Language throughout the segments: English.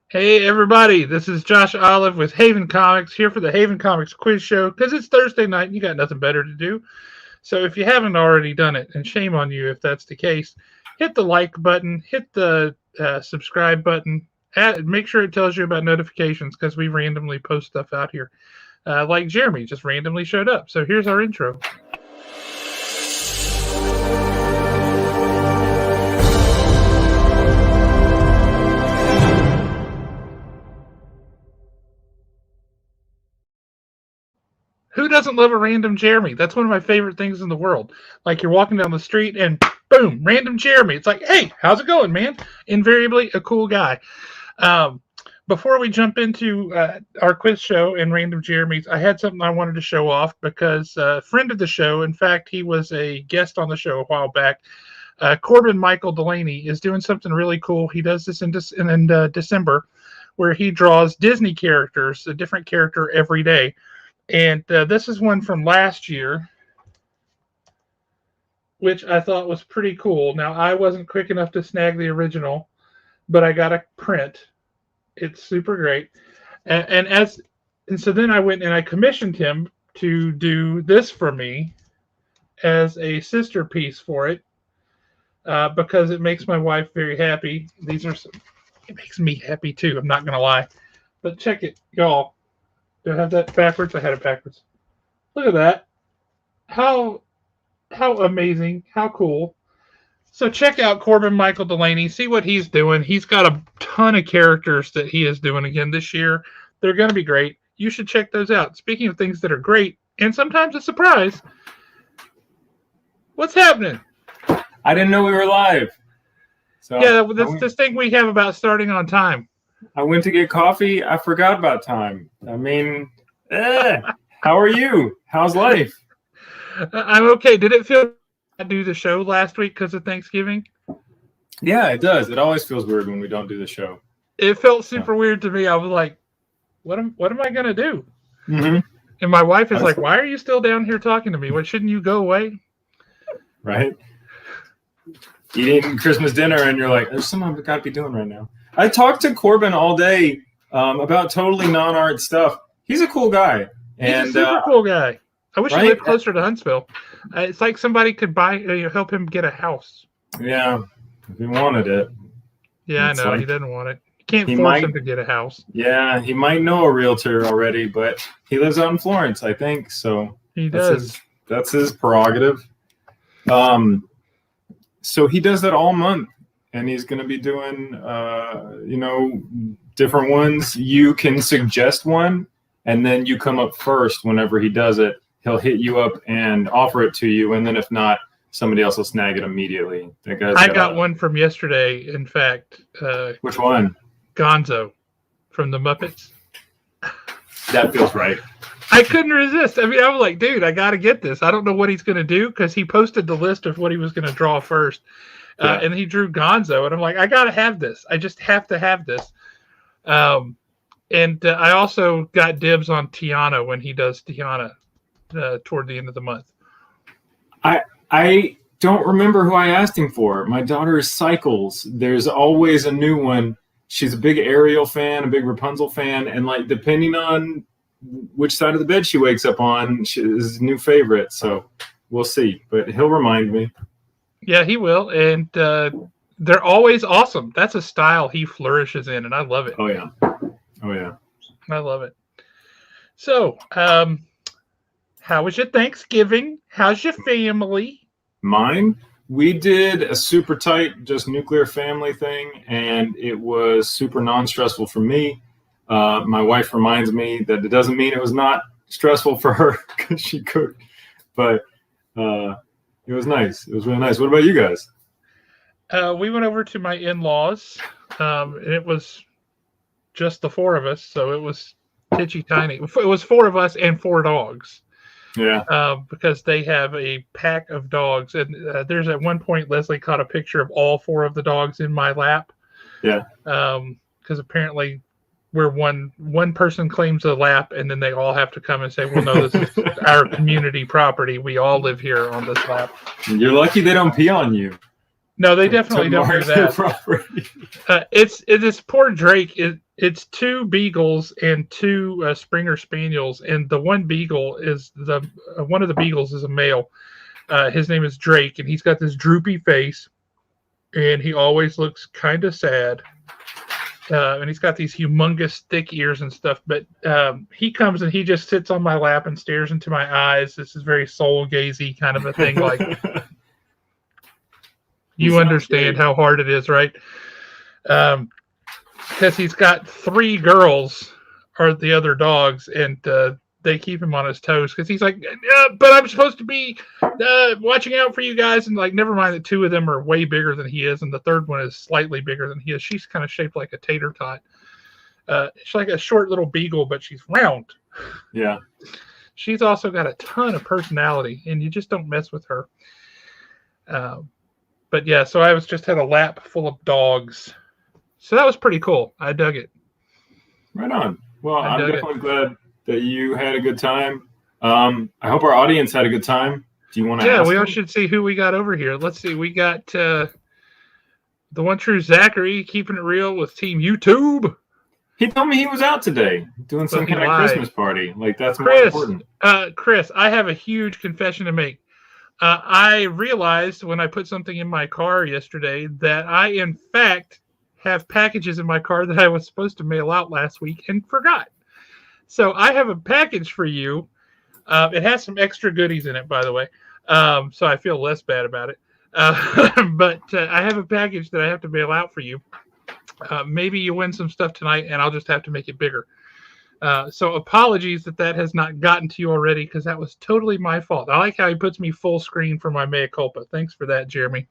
Hey everybody, this is Josh Olive with Haven Comics here for the Haven Comics quiz show because it's Thursday night and you got nothing better to do. So if you haven't already done it, and shame on you if that's the case, hit the like button, hit the subscribe button, make sure it tells you about notifications because we randomly post stuff out here. Like Jeremy just randomly showed up. So here's our intro. Who doesn't love a random Jeremy? That's one of my favorite things in the world. Like you're walking down the street and boom, random Jeremy. It's like, hey, how's it going, man? Invariably a cool guy. Um, Before we jump into our quiz show and random Jeremys, I had something I wanted to show off because a friend of the show, in fact, he was a guest on the show a while back. Corbin Michael Delaney is doing something really cool. He does this in December, where he draws Disney characters, a different character every day. And this is one from last year, which I thought was pretty cool. Now, I wasn't quick enough to snag the original, but I got a print. It's super great. And so then I went and I commissioned him to do this for me as a sister piece for it because it makes my wife very happy. It makes me happy too, I'm not going to lie. But check it, y'all. Do I have that backwards? I had it backwards. Look at that. How amazing. How cool. So check out Corbin Michael Delaney. See what he's doing. He's got a ton of characters that he is doing again this year. They're going to be great. You should check those out. Speaking of things that are great, and sometimes a surprise, what's happening? I didn't know we were live. So yeah, this thing we have about starting on time. I went to get coffee. I forgot about time. I mean, how are you? How's life? I'm okay. Did it feel I do the show last week because of Thanksgiving? Yeah, it does. It always feels weird when we don't do the show. It felt super weird to me. I was like, what am I going to do? Mm-hmm. And my wife is like, why are you still down here talking to me? What, shouldn't you go away? Right. Eating Christmas dinner and you're like, there's something I've got to be doing right now. I talked to Corbin all day about totally non-art stuff. He's a cool guy. He's a super cool guy. I wish he lived closer to Huntsville. It's like somebody could help him get a house. Yeah, if he wanted it. Yeah, I know. He doesn't want it. You can't force him to get a house. Yeah, he might know a realtor already, but he lives out in Florence, I think. So he does. That's his prerogative. So he does that all month. And he's going to be doing, different ones. You can suggest one, and then you come up first whenever he does it. He'll hit you up and offer it to you, and then if not, somebody else will snag it immediately. I got one from yesterday, in fact. Which one? Gonzo from the Muppets. That feels right. I couldn't resist. I mean, I was like, dude, I got to get this. I don't know what he's going to do because he posted the list of what he was going to draw first. Yeah. And he drew Gonzo, and I'm like, I gotta have this. I just have to have this. And I also got dibs on Tiana when he does Tiana toward the end of the month. I don't remember who I asked him for. My daughter cycles. There's always a new one. She's a big Ariel fan, a big Rapunzel fan, and like depending on which side of the bed she wakes up on, is a new favorite. So we'll see. But he'll remind me. Yeah, he will, and they're always awesome. That's a style he flourishes in, and I love it. Oh, yeah. I love it. So, how was your Thanksgiving? How's your family? Mine? We did a super tight, just nuclear family thing, and it was super non-stressful for me. My wife reminds me that it doesn't mean it was not stressful for her because she cooked, but it was nice. It was really nice. What about you guys? We went over to my in-laws, and it was just the four of us, so it was titchy tiny. It was four of us and four dogs. Yeah. Because they have a pack of dogs, and there's at one point Leslie caught a picture of all four of the dogs in my lap. Yeah. Because apparently where one person claims a lap, and then they all have to come and say, well, no, this is our community property. We all live here on this lap. You're lucky they don't pee on you. No, they definitely don't do that. It's poor Drake. It's two beagles and two Springer Spaniels, and the one beagle is one of the beagles is a male. His name is Drake, and he's got this droopy face, and he always looks kind of sad. And he's got these humongous thick ears and stuff. But he comes and he just sits on my lap and stares into my eyes. This is very soul gazy kind of a thing. Like you understand how hard it is, right? Because he's got 3 girls are the other dogs, and they keep him on his toes because he's like, but I'm supposed to be watching out for you guys. And like, never mind that 2 of them are way bigger than he is, and the third one is slightly bigger than he is. She's kind of shaped like a tater tot. She's like a short little beagle, but she's round. Yeah. She's also got a ton of personality, and you just don't mess with her. But yeah, so I just had a lap full of dogs. So that was pretty cool. I dug it. Right on. Well, I'm definitely glad that you had a good time. I hope our audience had a good time. Do you want to? Yeah, we all should see who we got over here. Let's see. We got the one true Zachary keeping it real with Team YouTube. He told me he was out today doing some kind of Christmas party. Like, that's more important. Chris, I have a huge confession to make. I realized when I put something in my car yesterday that I, in fact, have packages in my car that I was supposed to mail out last week and forgot. So I have a package for you. It has some extra goodies in it, by the way. So I feel less bad about it. But I have a package that I have to mail out for you. Maybe you win some stuff tonight, and I'll just have to make it bigger. So apologies that has not gotten to you already, because that was totally my fault. I like how he puts me full screen for my mea culpa. Thanks for that, Jeremy.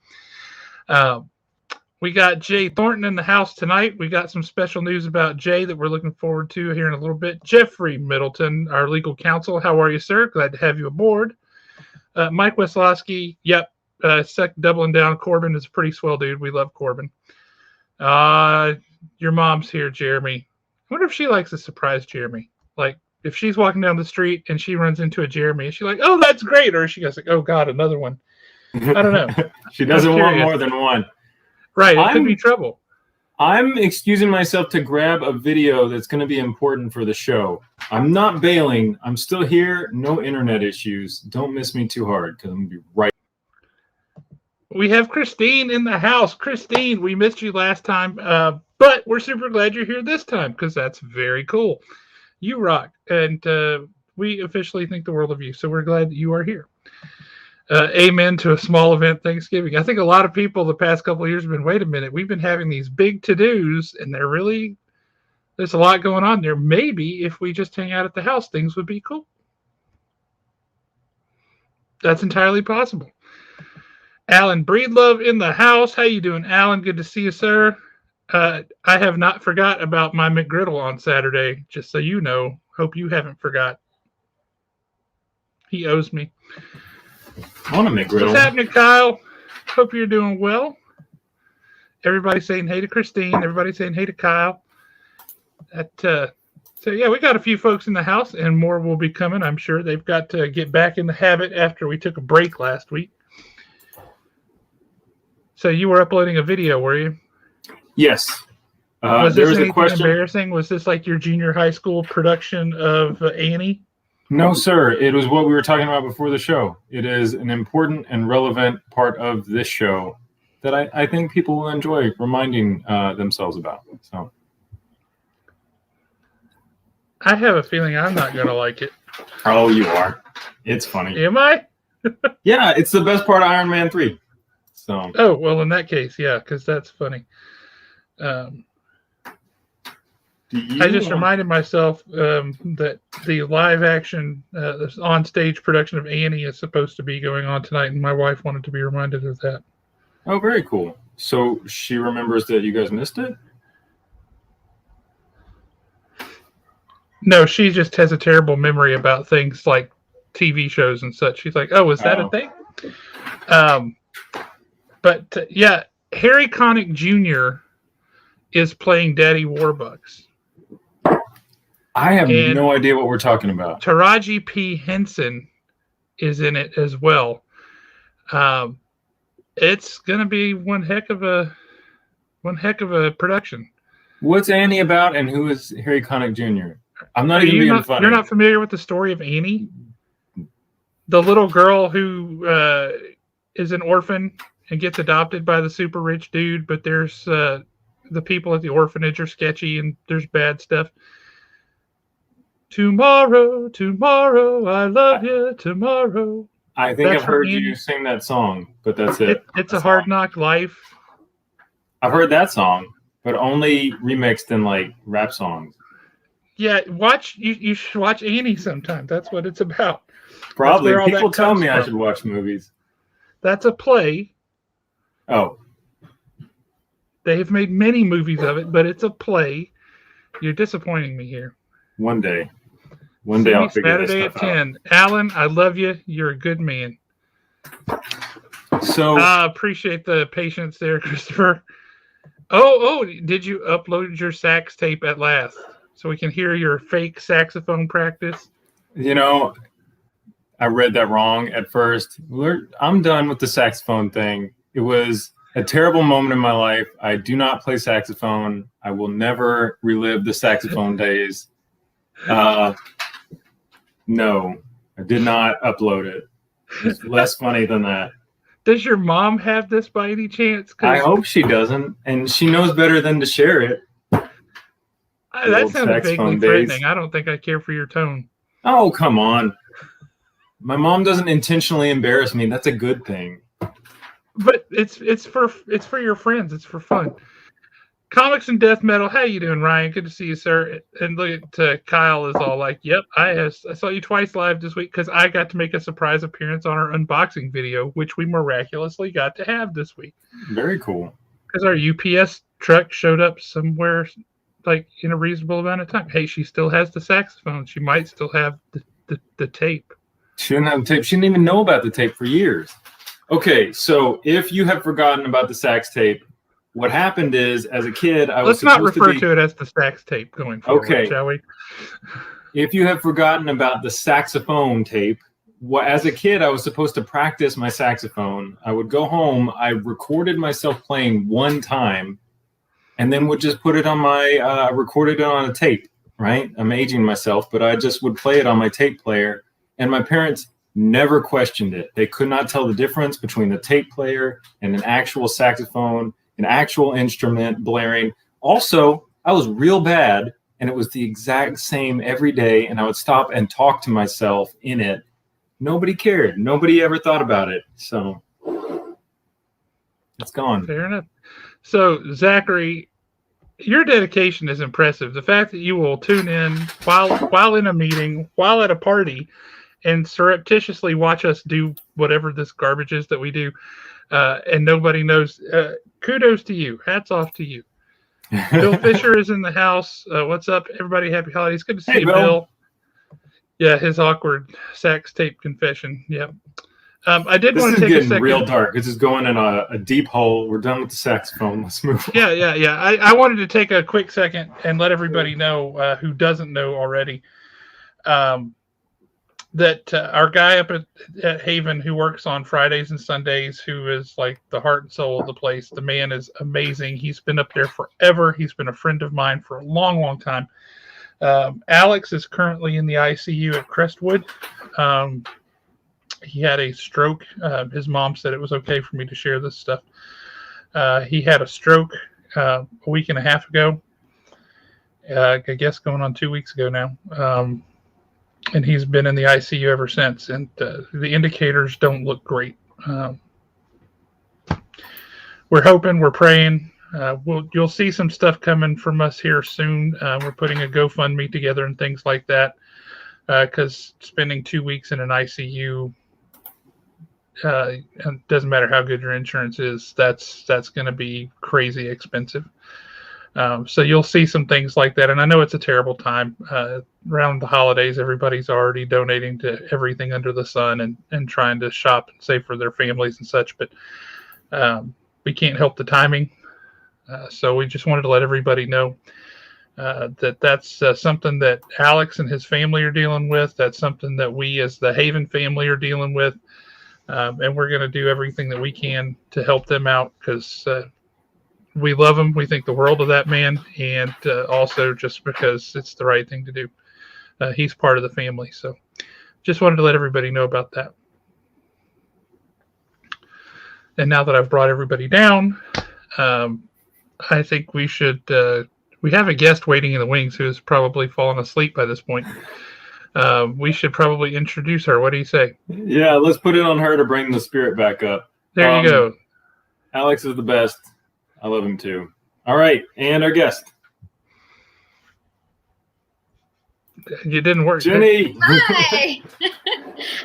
We got Jay Thornton in the house tonight. We got some special news about Jay that we're looking forward to here in a little bit. Jeffrey Middleton, our legal counsel. How are you, sir? Glad to have you aboard. Mike Weslowski. Yep. Doubling down. Corbin is a pretty swell dude. We love Corbin. Your mom's here, Jeremy. I wonder if she likes to surprise Jeremy. Like, if she's walking down the street and she runs into a Jeremy, is she like, oh, that's great? Or is she goes like, oh, God, another one? I don't know. She doesn't want more than one. Right. It could be trouble. I'm excusing myself to grab a video that's going to be important for the show. I'm not bailing. I'm still here. No internet issues. Don't miss me too hard, because I'm going to be right. We have Christine in the house. Christine, we missed you last time, but we're super glad you're here this time, because that's very cool. You rock, and we officially think the world of you, so we're glad that you are here. Amen to a small event Thanksgiving. I think a lot of people the past couple of years have been, wait a minute, we've been having these big to-dos, and there's a lot going on there. Maybe if we just hang out at the house, things would be cool. That's entirely possible. Alan Breedlove in the house. How you doing, Alan? Good to see you, sir. I have not forgot about my McGriddle on Saturday, just so you know. Hope you haven't forgot. He owes me. I want a McGriddle. What's happening, Kyle? Hope you're doing well. Everybody saying hey to Christine. Everybody saying hey to Kyle. So, yeah, we got a few folks in the house, and more will be coming, I'm sure. They've got to get back in the habit after we took a break last week. So you were uploading a video, were you? Yes. Was there this was a question. Embarrassing? Was this like your junior high school production of Annie? No, sir. It was what we were talking about before the show. It is an important and relevant part of this show that I think people will enjoy reminding themselves about. So, I have a feeling I'm not going to like it. Oh, you are. It's funny. Am I? Yeah, it's the best part of Iron Man 3. So. Oh, well, in that case, yeah, because that's funny. I just reminded myself that the live action on-stage production of Annie is supposed to be going on tonight, and my wife wanted to be reminded of that. Oh, very cool. So she remembers that you guys missed it? No, she just has a terrible memory about things like TV shows and such. She's like, oh, is that a thing? But yeah, Harry Connick Jr. is playing Daddy Warbucks. I have no idea what we're talking about. Taraji P. Henson is in it as well. It's going to be one heck of a production. What's Annie about, and who is Harry Connick Jr.? I'm not Are even you being not, funny. You're not familiar with the story of Annie? The little girl who is an orphan and gets adopted by the super rich dude, but there's the people at the orphanage are sketchy and there's bad stuff. Tomorrow, tomorrow, I love you, tomorrow. I think That's I've heard Annie. you sing that song, but that's it. It's a hard knock life. I've heard that song, but only remixed in like rap songs. Yeah, you should watch Annie sometime. That's what it's about. Probably. People tell me I should watch movies. That's a play. Oh. They have made many movies of it, but it's a play. You're disappointing me here. One day I'll figure this stuff Saturday at 10. Alan, I love you. You're a good man. So I appreciate the patience there, Christopher. Oh, did you upload your sax tape at last so we can hear your fake saxophone practice? You know, I read that wrong at first. I'm done with the saxophone thing. It was a terrible moment in my life. I do not play saxophone. I will never relive the saxophone days. No, I did not upload it. It's less funny than that. Does your mom have this by any chance? I hope she doesn't, and she knows better than to share it. That sounded vaguely threatening. I don't think I care for your tone. Oh, come on. My mom doesn't intentionally embarrass me. That's a good thing. But it's for your friends. It's for fun. Comics and Death Metal. How you doing, Ryan? Good to see you, sir. And look at Kyle is all like, "Yep, I saw you twice live this week because I got to make a surprise appearance on our unboxing video, which we miraculously got to have this week." Very cool. Because our UPS truck showed up somewhere, like in a reasonable amount of time. Hey, she still has the saxophone. She might still have the tape. She didn't have the tape. She didn't even know about the tape for years. Okay, so if you have forgotten about the sax tape, what happened is, as a kid, Let's not refer to it as the sax tape going forward, shall we? If you have forgotten about the saxophone tape, as a kid, I was supposed to practice my saxophone. I would go home. I recorded myself playing one time, and then would just put it on my recorded it on a tape. Right? I'm aging myself, but I just would play it on my tape player, and my parents never questioned it. They could not tell the difference between the tape player and an actual saxophone, an actual instrument blaring. Also, I was real bad, and it was the exact same every day, and I would stop and talk to myself in it. Nobody cared. Nobody ever thought about it. So it's gone. Fair enough. So, Zachary, your dedication is impressive. The fact that you will tune in while in a meeting, while at a party, and surreptitiously watch us do whatever this garbage is that we do, and nobody knows. Kudos to you. Hats off to you. Bill Fisher is in the house. What's up, everybody? Happy holidays. Good to see you, Bill. Yeah, his awkward sax tape confession. Yeah. I did want to take a second. This is getting real dark. This is going in a deep hole. We're done with the saxophone. Let's move on. Yeah. I wanted to take a quick second and let everybody know who doesn't know already that our guy up at Haven who works on Fridays and Sundays, who is like the heart and soul of the place, the man is amazing. He's been up there forever. He's been a friend of mine for a long, long time. Alex is currently in the ICU at Crestwood. He had a stroke. His mom said it was okay for me to share this stuff. He had a stroke a week and a half ago. I guess going on 2 weeks ago now. And he's been in the ICU ever since. And the indicators don't look great. We're hoping, we're praying. You'll see some stuff coming from us here soon. We're putting a GoFundMe together and things like that. Because spending 2 weeks in an ICU, it doesn't matter how good your insurance is, that's going to be crazy expensive. So you'll see some things like that. And I know it's a terrible time. Around the holidays, everybody's already donating to everything under the sun and trying to shop and save for their families and such. But we can't help the timing. So we just wanted to let everybody know that's something that Alex and his family are dealing with. That's something that we as the Haven family are dealing with. And we're going to do everything that we can to help them out because we love him. We think the world of that man, and also just because it's the right thing to do. He's part of the family, so just wanted to let everybody know about that. And now that I've brought everybody down, I think we should. We have a guest waiting in the wings who has probably fallen asleep by this point. We should probably introduce her. What do you say? Yeah, let's put it on her to bring the spirit back up. There you go. Alex is the best. I love him too. All right, and our guest. You didn't work. Jenny. Hi.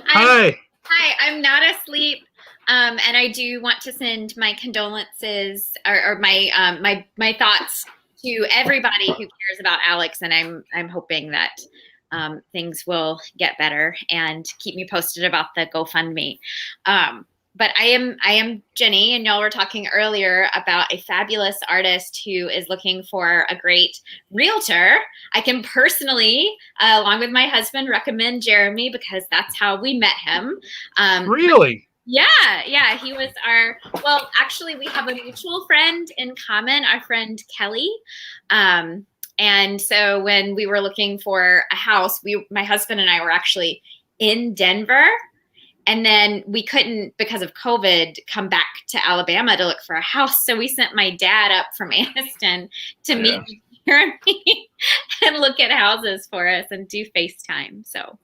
Hi. Hi, I'm not asleep. And I do want to send my condolences or my thoughts to everybody who cares about Alex, and I'm hoping that things will get better, and keep me posted about the GoFundMe. But I am Jenny, and y'all were talking earlier about a fabulous artist who is looking for a great realtor. I can personally, along with my husband, recommend Jeremy because that's how we met him. Really? Yeah. He was actually, we have a mutual friend in common, our friend Kelly. And so when we were looking for a house, my husband and I were actually in Denver. And then we couldn't, because of COVID, come back to Alabama to look for a house. So we sent my dad up from Anniston to meet Jeremy and look at houses for us and do FaceTime. So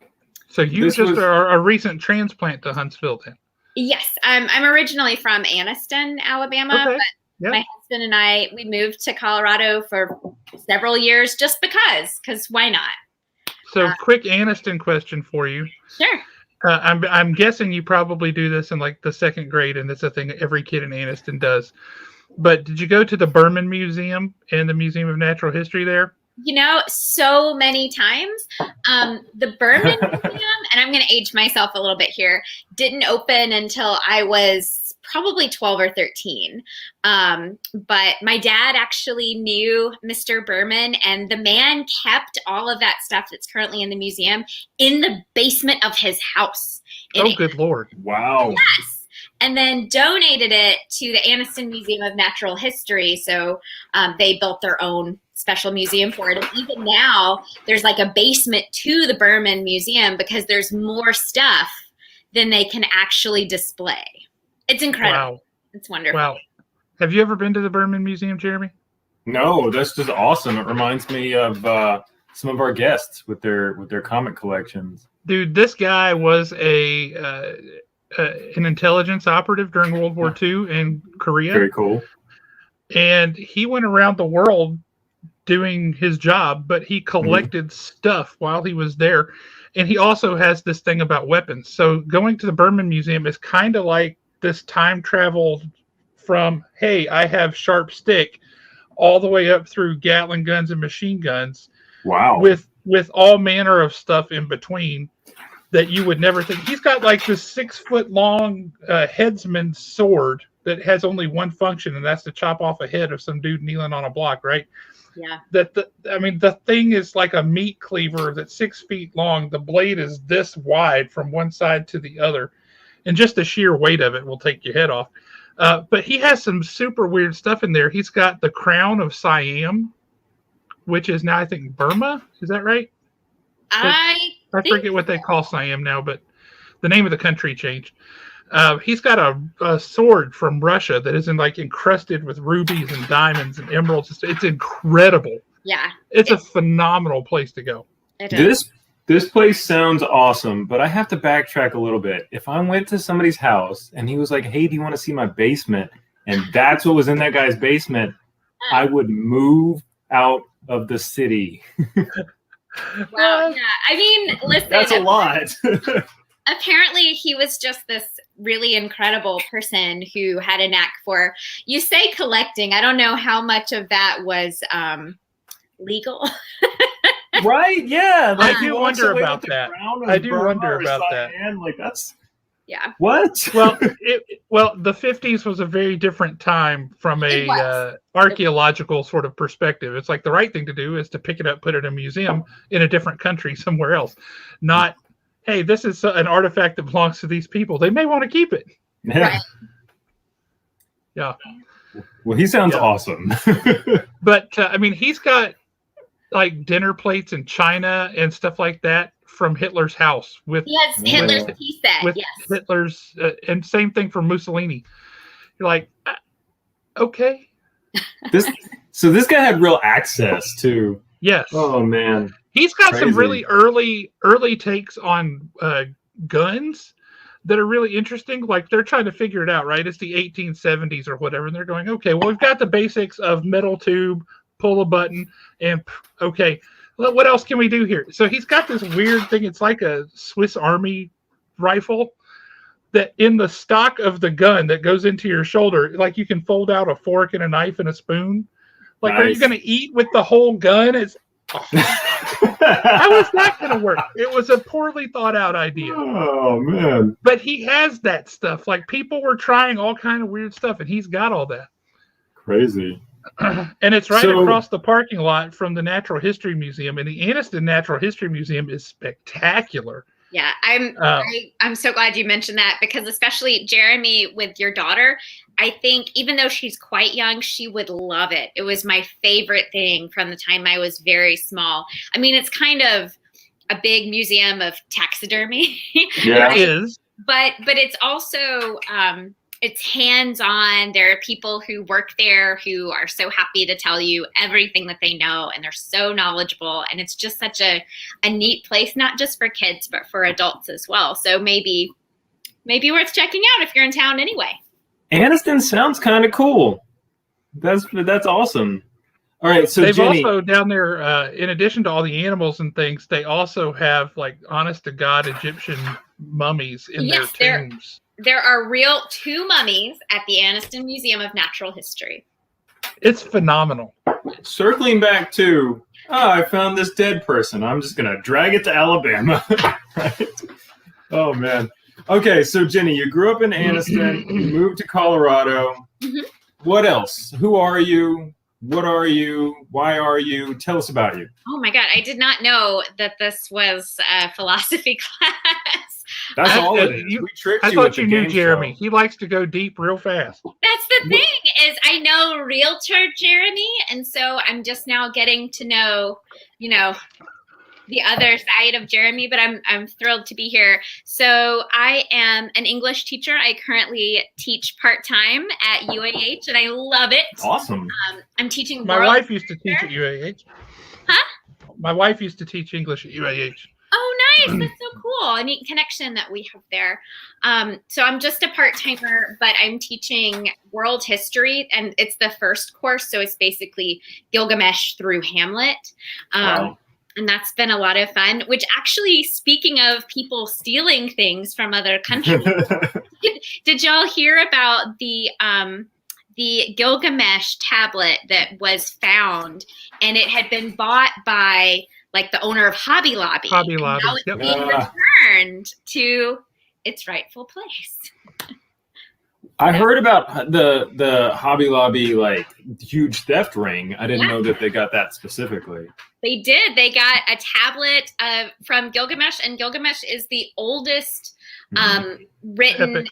you are a recent transplant to Huntsville then? Yes, I'm originally from Anniston, Alabama, okay. But my husband and I, we moved to Colorado for several years just because why not? So quick Anniston question for you. Sure. I'm guessing you probably do this in like the second grade, and it's a thing every kid in Anniston does. But did you go to the Berman Museum and the Museum of Natural History there? So many times. The Berman Museum, and I'm going to age myself a little bit here, didn't open until I was probably 12 or 13. But my dad actually knew Mr. Berman, and the man kept all of that stuff that's currently in the museum in the basement of his house. Good Lord. Wow. Yes. And then donated it to the Anniston Museum of Natural History. So they built their own special museum for it. And even now, there's like a basement to the Berman Museum because there's more stuff than they can actually display. It's incredible. Wow. It's wonderful. Wow. Have you ever been to the Berman Museum, Jeremy? No, that's just awesome. It reminds me of some of our guests with their comic collections. Dude, this guy was an intelligence operative during World War II in Korea. Very cool. And he went around the world doing his job, but he collected stuff while he was there. And he also has this thing about weapons. So going to the Berman Museum is kind of like this time travel from, hey, I have sharp stick, all the way up through Gatling guns and machine guns. Wow. With all manner of stuff in between that you would never think. He's got like this 6 foot long headsman's sword that has only one function, and that's to chop off a head of some dude kneeling on a block, right? Yeah. The thing is like a meat cleaver that's 6 feet long. The blade is this wide from one side to the other, and just the sheer weight of it will take your head off. But he has some super weird stuff in there. He's got the crown of Siam, which is now, I think, Burma. Is that right? I forget what they call Siam now, but the name of the country changed. He's got a sword from Russia that is encrusted with rubies and diamonds and emeralds. It's incredible. Yeah. It's a phenomenal place to go. It is. This place sounds awesome, but I have to backtrack a little bit. If I went to somebody's house and he was like, hey, do you want to see my basement? And that's what was in that guy's basement, I would move out of the city. Wow. Yeah. I mean, listen. That's a lot. Apparently he was just this really incredible person who had a knack for, you say collecting. I don't know how much of that was legal. Right? Yeah. I do wonder about that. That's. Yeah. What? Well, the 50s was a very different time from a archaeological sort of perspective. It's like the right thing to do is to pick it up, put it in a museum in a different country somewhere else. Not, hey, this is an artifact that belongs to these people. They may want to keep it. Yeah. Right. Yeah. Well, he sounds awesome. But I mean, he's got like dinner plates in China and stuff like that from Hitler's house with Hitler's tea set. With Hitler's, and same thing for Mussolini. You're like, okay. So this guy had real access to. Yes. Oh man. He's got some really early takes on guns that are really interesting. Like they're trying to figure it out, right? It's the 1870s or whatever, and they're going, okay, well, we've got the basics of metal tube, pull a button, and okay, what else can we do here? So he's got this weird thing. It's like a Swiss Army rifle that in the stock of the gun that goes into your shoulder, like you can fold out a fork and a knife and a spoon. Like, Are you going to eat with the whole gun? How is that going to work? It was a poorly thought out idea. Oh man! But he has that stuff. Like people were trying all kind of weird stuff, and he's got all that. Crazy. And it's right across the parking lot from the Natural History Museum, and the Anniston Natural History Museum is spectacular. Yeah, I'm so glad you mentioned that, because especially Jeremy with your daughter, I think even though she's quite young, she would love it. It was my favorite thing from the time I was very small. I mean, it's kind of a big museum of taxidermy. Yeah, right? It is. But it's also it's hands-on. There are people who work there who are so happy to tell you everything that they know, and they're so knowledgeable. And it's just such a neat place, not just for kids, but for adults as well. So maybe worth checking out if you're in town anyway. Anniston sounds kind of cool. That's awesome. All right, so they've Jenny, also down there, in addition to all the animals and things, they also have like honest to God Egyptian mummies in their tombs. There are real 2 mummies at the Anniston Museum of Natural History. It's phenomenal. Circling back to, I found this dead person. I'm just going to drag it to Alabama. Right? Oh, man. Okay, so Jenny, you grew up in Anniston. You moved to Colorado. Mm-hmm. What else? Who are you? What are you? Why are you? Tell us about you. Oh, my God. I did not know that this was a philosophy class. That's all it is. We tricked you. I thought you knew Jeremy. He likes to go deep real fast. That's the thing, is I know realtor Jeremy, and so I'm just now getting to know, the other side of Jeremy, but I'm thrilled to be here. So I am an English teacher. I currently teach part-time at UAH, and I love it. Awesome. I'm teaching My wife used to teach at UAH. Huh? My wife used to teach English at UAH. Oh, nice. That's so cool. A neat connection that we have there. So I'm just a part-timer, but I'm teaching world history, and it's the first course. So it's basically Gilgamesh through Hamlet. Wow. And that's been a lot of fun, which actually, speaking of people stealing things from other countries, did y'all hear about the Gilgamesh tablet that was found, and it had been bought by like the owner of Hobby Lobby. Hobby Lobby. Now it's being returned to its rightful place. I heard about the Hobby Lobby like huge theft ring. I didn't know that they got that specifically. They did. They got a tablet from Gilgamesh, and Gilgamesh is the oldest written, Epic.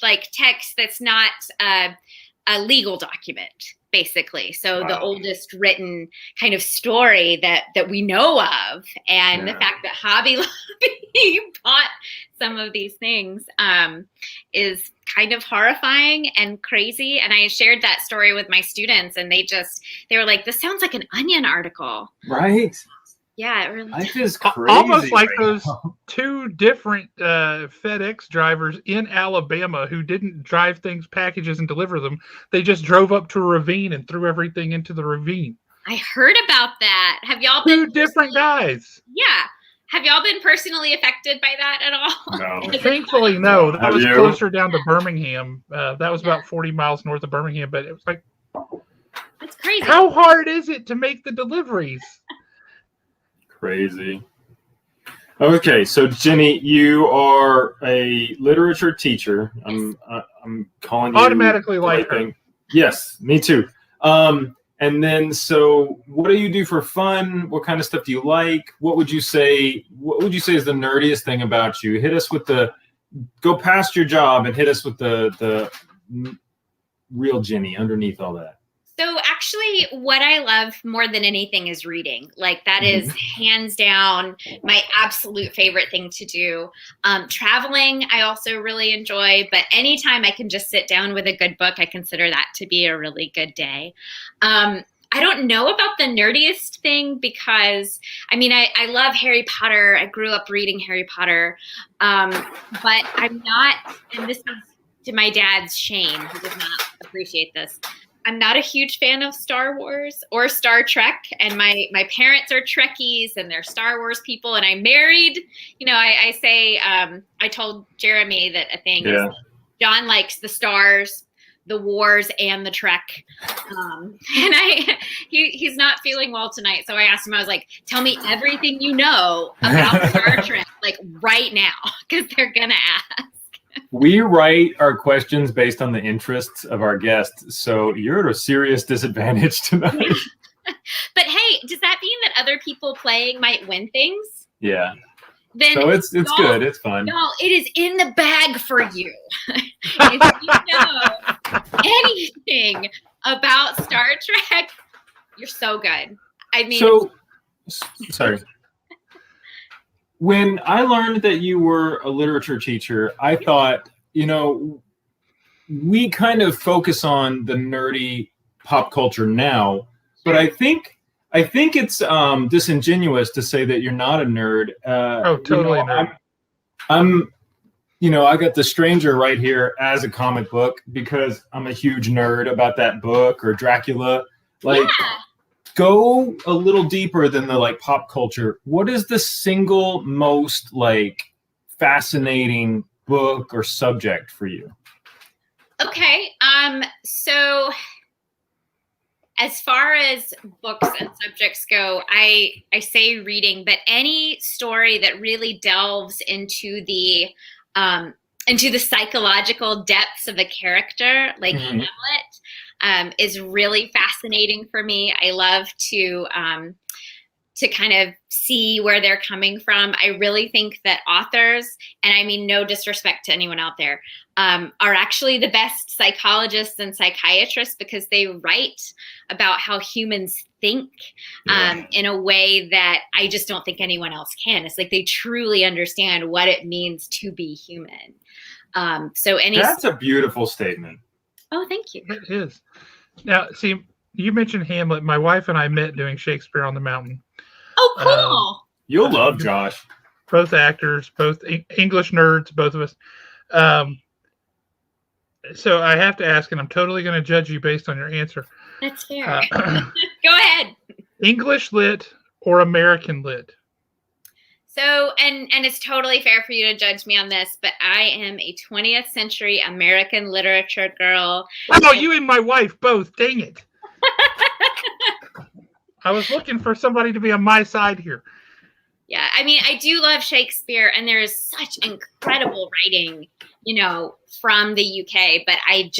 like text that's not a legal document, basically. So the oldest written kind of story that we know of, and the fact that Hobby Lobby bought some of these things is kind of horrifying and crazy. And I shared that story with my students, and they were like, "This sounds like an Onion article." Right. Yeah, it really Life is crazy. Almost like right those now. 2 different FedEx drivers in Alabama who didn't drive things, packages, and deliver them. They just drove up to a ravine and threw everything into the ravine. I heard about that. Have y'all 2 been different guys. Yeah. Have y'all been personally affected by that at all? No. Thankfully, no. That Have was you? closer down to Birmingham. That was about 40 miles north of Birmingham, but it was like, That's crazy. how hard is it to make the deliveries? Crazy. Okay, so Jenny, you are a literature teacher. I'm calling you Automatically like her. thing. Yes, me too. And then, so what do you do for fun? What kind of stuff do you like? What would you say is the nerdiest thing about you? Hit us with go past your job and hit us with the real Ginny underneath all that? So actually, what I love more than anything is reading. Like that is hands down my absolute favorite thing to do. Traveling, I also really enjoy, but anytime I can just sit down with a good book, I consider that to be a really good day. I don't know about the nerdiest thing because, I mean, I love Harry Potter. I grew up reading Harry Potter, but I'm not, and this is to my dad's shame, he does not appreciate this. I'm not a huge fan of Star Wars or Star Trek, and my parents are Trekkies and they're Star Wars people, and I married, I say, I told Jeremy that I think John likes the stars, the wars, and the Trek. And he's not feeling well tonight, so I asked him, I was like, tell me everything you know about Star Trek, like right now, because they're going to ask. We write our questions based on the interests of our guests, so you're at a serious disadvantage tonight. But hey, does that mean that other people playing might win things? Yeah. Then so it's good. It's fun. No, it is in the bag for you. If you know anything about Star Trek, you're so good. I mean, sorry. When I learned that you were a literature teacher, I thought, we kind of focus on the nerdy pop culture now, but I think it's disingenuous to say that you're not a nerd. Totally a nerd. I got The Stranger right here as a comic book because I'm a huge nerd about that book or Dracula. Go a little deeper than the pop culture. What is the single most fascinating book or subject for you? Okay. So as far as books and subjects go, I say reading, but any story that really delves into the psychological depths of a character, like Hamlet, is really fascinating for me. I love to kind of see where they're coming from. I really think that authors, and I mean no disrespect to anyone out there, are actually the best psychologists and psychiatrists because they write about how humans think in a way that I just don't think anyone else can. It's like they truly understand what it means to be human. That's a beautiful statement. Oh, thank you. It is. Now, see, you mentioned Hamlet. My wife and I met doing Shakespeare on the Mountain. Oh, cool. You'll love Josh. Both actors, both English nerds, both of us. So I have to ask, and I'm totally going to judge you based on your answer. That's fair. Go ahead. English lit or American lit? So, and it's totally fair for you to judge me on this, but I am a 20th century American literature girl. Oh, you and my wife both. Dang it. I was looking for somebody to be on my side here. Yeah, I mean, I do love Shakespeare, and there is such incredible writing, from the UK, but I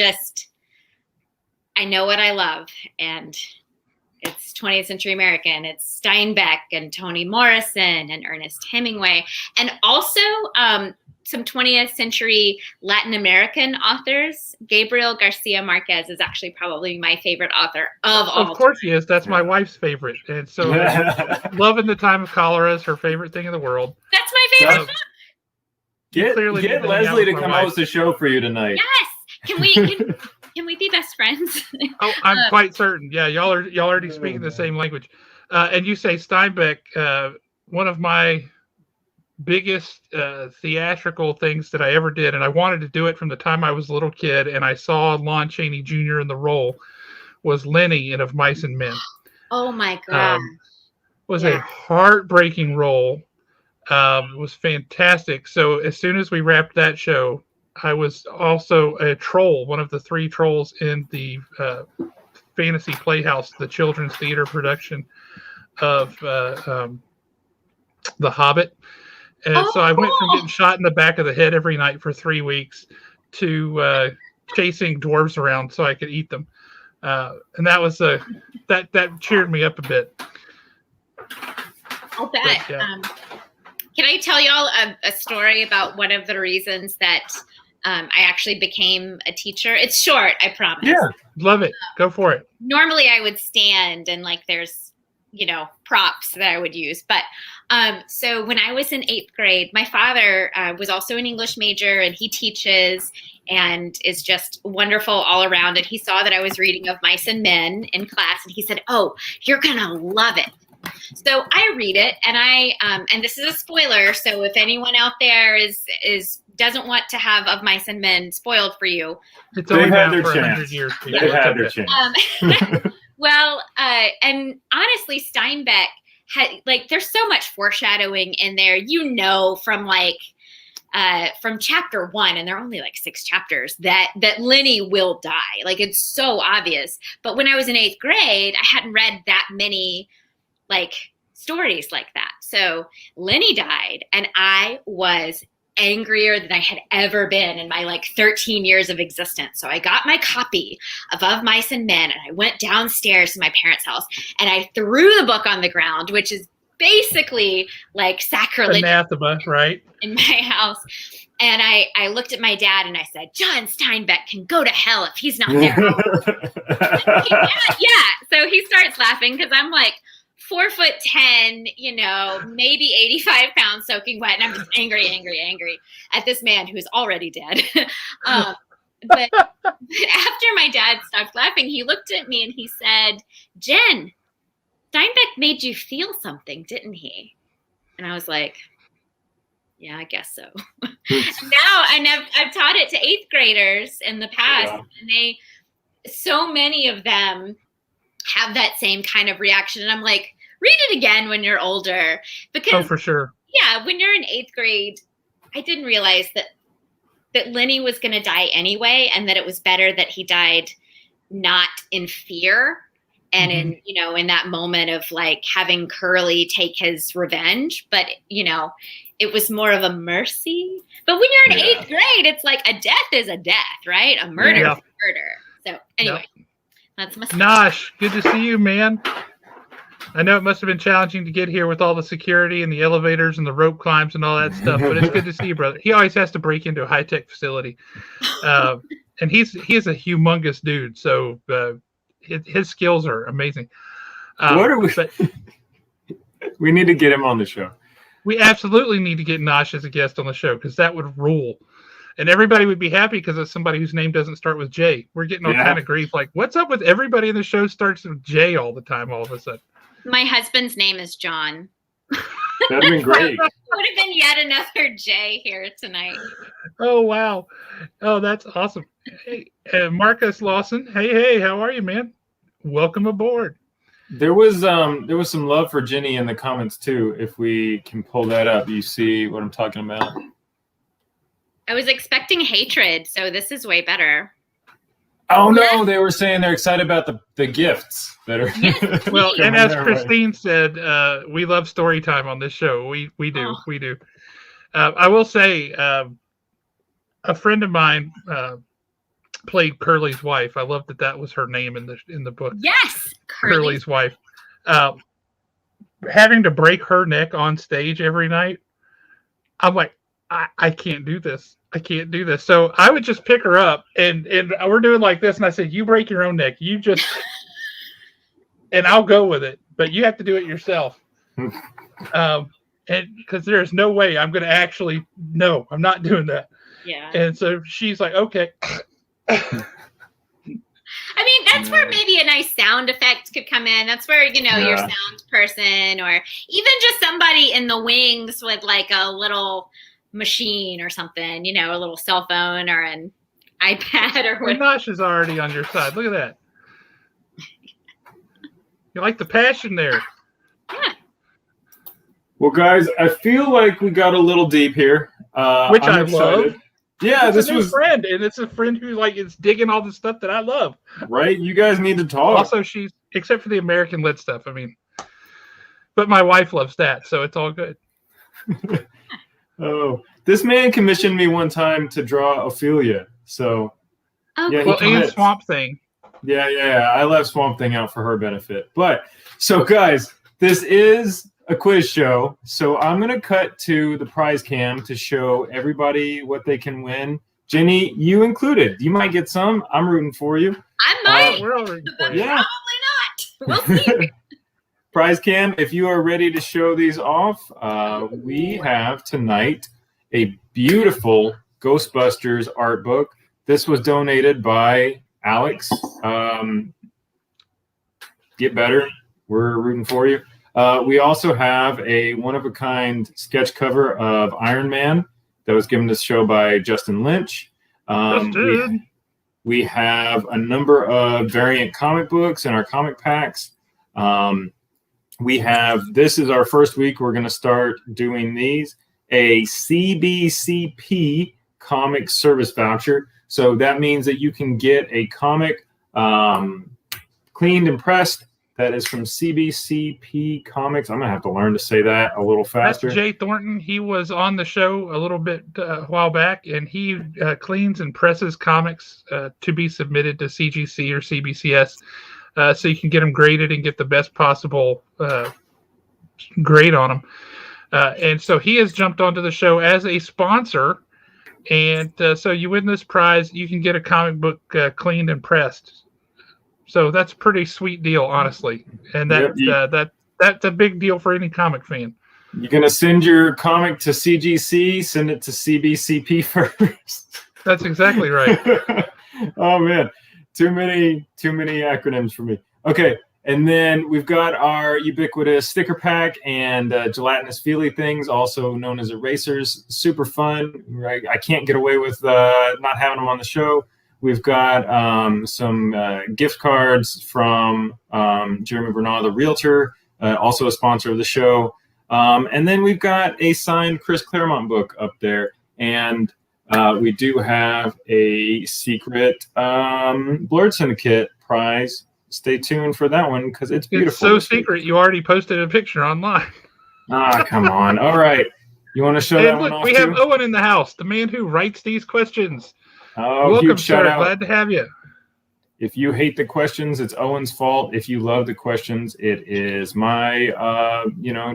know what I love, and it's 20th century American. It's Steinbeck and Toni Morrison and Ernest Hemingway. And also some 20th century Latin American authors. Gabriel Garcia Marquez is actually probably my favorite author of all. Of course he is. That's my wife's favorite. And so Love in the Time of Cholera is her favorite thing in the world. That's my favorite book. Get Leslie to come host a show for you tonight. Yes. Can we be best friends? Oh, I'm quite certain. Yeah, y'all already speaking the same language. And you say Steinbeck, one of my biggest theatrical things that I ever did, and I wanted to do it from the time I was a little kid, and I saw Lon Chaney Jr. in the role, was Lenny in Of Mice and Men. Oh my God. Was a heartbreaking role. It was fantastic. So as soon as we wrapped that show, I was also a troll, one of the 3 trolls in the Fantasy Playhouse, the children's theater production of The Hobbit. And so I went from getting shot in the back of the head every night for 3 weeks to chasing dwarves around so I could eat them. And that was that cheered me up a bit. I'll bet. But, can I tell y'all a story about one of the reasons that I actually became a teacher. It's short, I promise. Yeah. Love it. Go for it. Normally I would stand and like there's, props that I would use. But so when I was in 8th grade, my father was also an English major, and he teaches and is just wonderful all around. And he saw that I was reading Of Mice and Men in class, and he said, "Oh, you're going to love it." So I read it, and and this is a spoiler. So if anyone out there doesn't want to have Of Mice and Men spoiled for you, it's only been for 100 years. They've had their chance. Well, and honestly, Steinbeck had there's so much foreshadowing in there, from chapter 1, and there are only 6 chapters, that Lenny will die. It's so obvious. But when I was in 8th grade, I hadn't read that many stories like that. So Lenny died, and I was angrier than I had ever been in my 13 years of existence. So I got my copy of Mice and Men, and I went downstairs to my parents' house, and I threw the book on the ground, which is basically sacrilege. Anathema, right? In my house. And I looked at my dad and I said, "John Steinbeck can go to hell if he's not there." Yeah. So he starts laughing because I'm 4'10", maybe 85 pounds soaking wet. And I'm just angry at this man who's already dead. But after my dad stopped laughing, he looked at me and he said, "Jen, Steinbeck made you feel something, didn't he?" And I was like, "Yeah, I guess so." Now, and I've taught it to 8th graders in the past, and so many of them have that same kind of reaction. And I'm like, read it again when you're older, because for sure. Yeah, when you're in 8th grade, I didn't realize that Lenny was going to die anyway, and that it was better that he died not in fear and in that moment of having Curly take his revenge, but it was more of a mercy. But when you're in 8th grade, it's a death is a death, right? A murder is a murder. So anyway, that's my story. Nosh, good to see you, man. I know it must have been challenging to get here with all the security and the elevators and the rope climbs and all that stuff, but it's good to see you, brother. He always has to break into a high-tech facility. And he is a humongous dude, so his skills are amazing. What are we? We need to get him on the show. We absolutely need to get Nosh as a guest on the show, because that would rule. And everybody would be happy because it's somebody whose name doesn't start with J. We're getting all kind of grief. What's up with everybody in the show starts with J all the time, all of a sudden? My husband's name is John. That'd been great. Would have been yet another J here tonight. Oh, wow. Oh, that's awesome. Hey, Marcus Lawson. Hey, how are you, man? Welcome aboard. There was some love for Ginny in the comments too. If we can pull that up, you see what I'm talking about. I was expecting hatred, so this is way better. Oh no, they were saying they're excited about the gifts that are. Yes, well, and as Christine said, we love story time on this show. We do. I will say, a friend of mine played Curly's wife. I love that was her name in the book. Yes, Curly's wife. Having to break her neck on stage every night, I'm like, I can't do this. I can't do this. So I would just pick her up and we're doing like this. And I said, "You break your own neck. You just," and I'll go with it, but you have to do it yourself. And because there's no way I'm going to actually, no, I'm not doing that. Yeah. And so she's like, "Okay." I mean, that's where maybe a nice sound effect could come in. That's where, your sound person, or even just somebody in the wings with a little machine or something, a little cell phone or an iPad or whatever. Nosh is already on your side. Look at that. You like the passion there. Yeah. Well, guys, I feel like we got a little deep here. Which I love. Yeah, this was a friend, and it's a friend who is digging all the stuff that I love. Right? You guys need to talk. Also, she's, except for the American Lit stuff, but my wife loves that, so it's all good. Oh, this man commissioned me one time to draw Ophelia. So, and Swamp Thing. Yeah. I left Swamp Thing out for her benefit. But so, guys, this is a quiz show. So I'm going to cut to the prize cam to show everybody what they can win. Jenny, you included. You might get some. I'm rooting for you. I might. We're all rooting for you. Yeah. Probably not. We'll see. Prize Cam, if you are ready to show these off, we have tonight a beautiful Ghostbusters art book. This was donated by Alex. Get better. We're rooting for you. We also have a one-of-a-kind sketch cover of Iron Man that was given to the show by Justin Lynch. We have a number of variant comic books in our comic packs. This is our first week. We're going to start doing these. A CBCP comic service voucher. So that means that you can get a comic cleaned and pressed that is from CBCP Comics. I'm going to have to learn to say that a little faster. That's Jay Thornton. He was on the show a little bit a while back, and he cleans and presses comics to be submitted to CGC or CBCS, so you can get them graded and get the best possible grade on them. And so he has jumped onto the show as a sponsor, and so you win this prize. You can get a comic book cleaned and pressed. So that's a pretty sweet deal, honestly, and that's a big deal for any comic fan. You're gonna send your comic to CGC, send it to CBCP first. That's exactly right. Oh man, too many acronyms for me. Okay, and then we've got our ubiquitous sticker pack and gelatinous feely things, also known as erasers. Super fun. Right? I can't get away with not having them on the show. We've got some gift cards from Jeremy Bernal, the realtor, also a sponsor of the show. And then we've got a signed Chris Claremont book up there. And we do have a secret Blurred Syndicate prize. Stay tuned for that one because it's beautiful. It's so secret, you already posted a picture online. Ah, come on. All right. You want to show that one off we have Owen in the house, the man who writes these questions. Oh, welcome, shout sir. out. Glad to have you. If you hate the questions, it's Owen's fault. If you love the questions, it is my,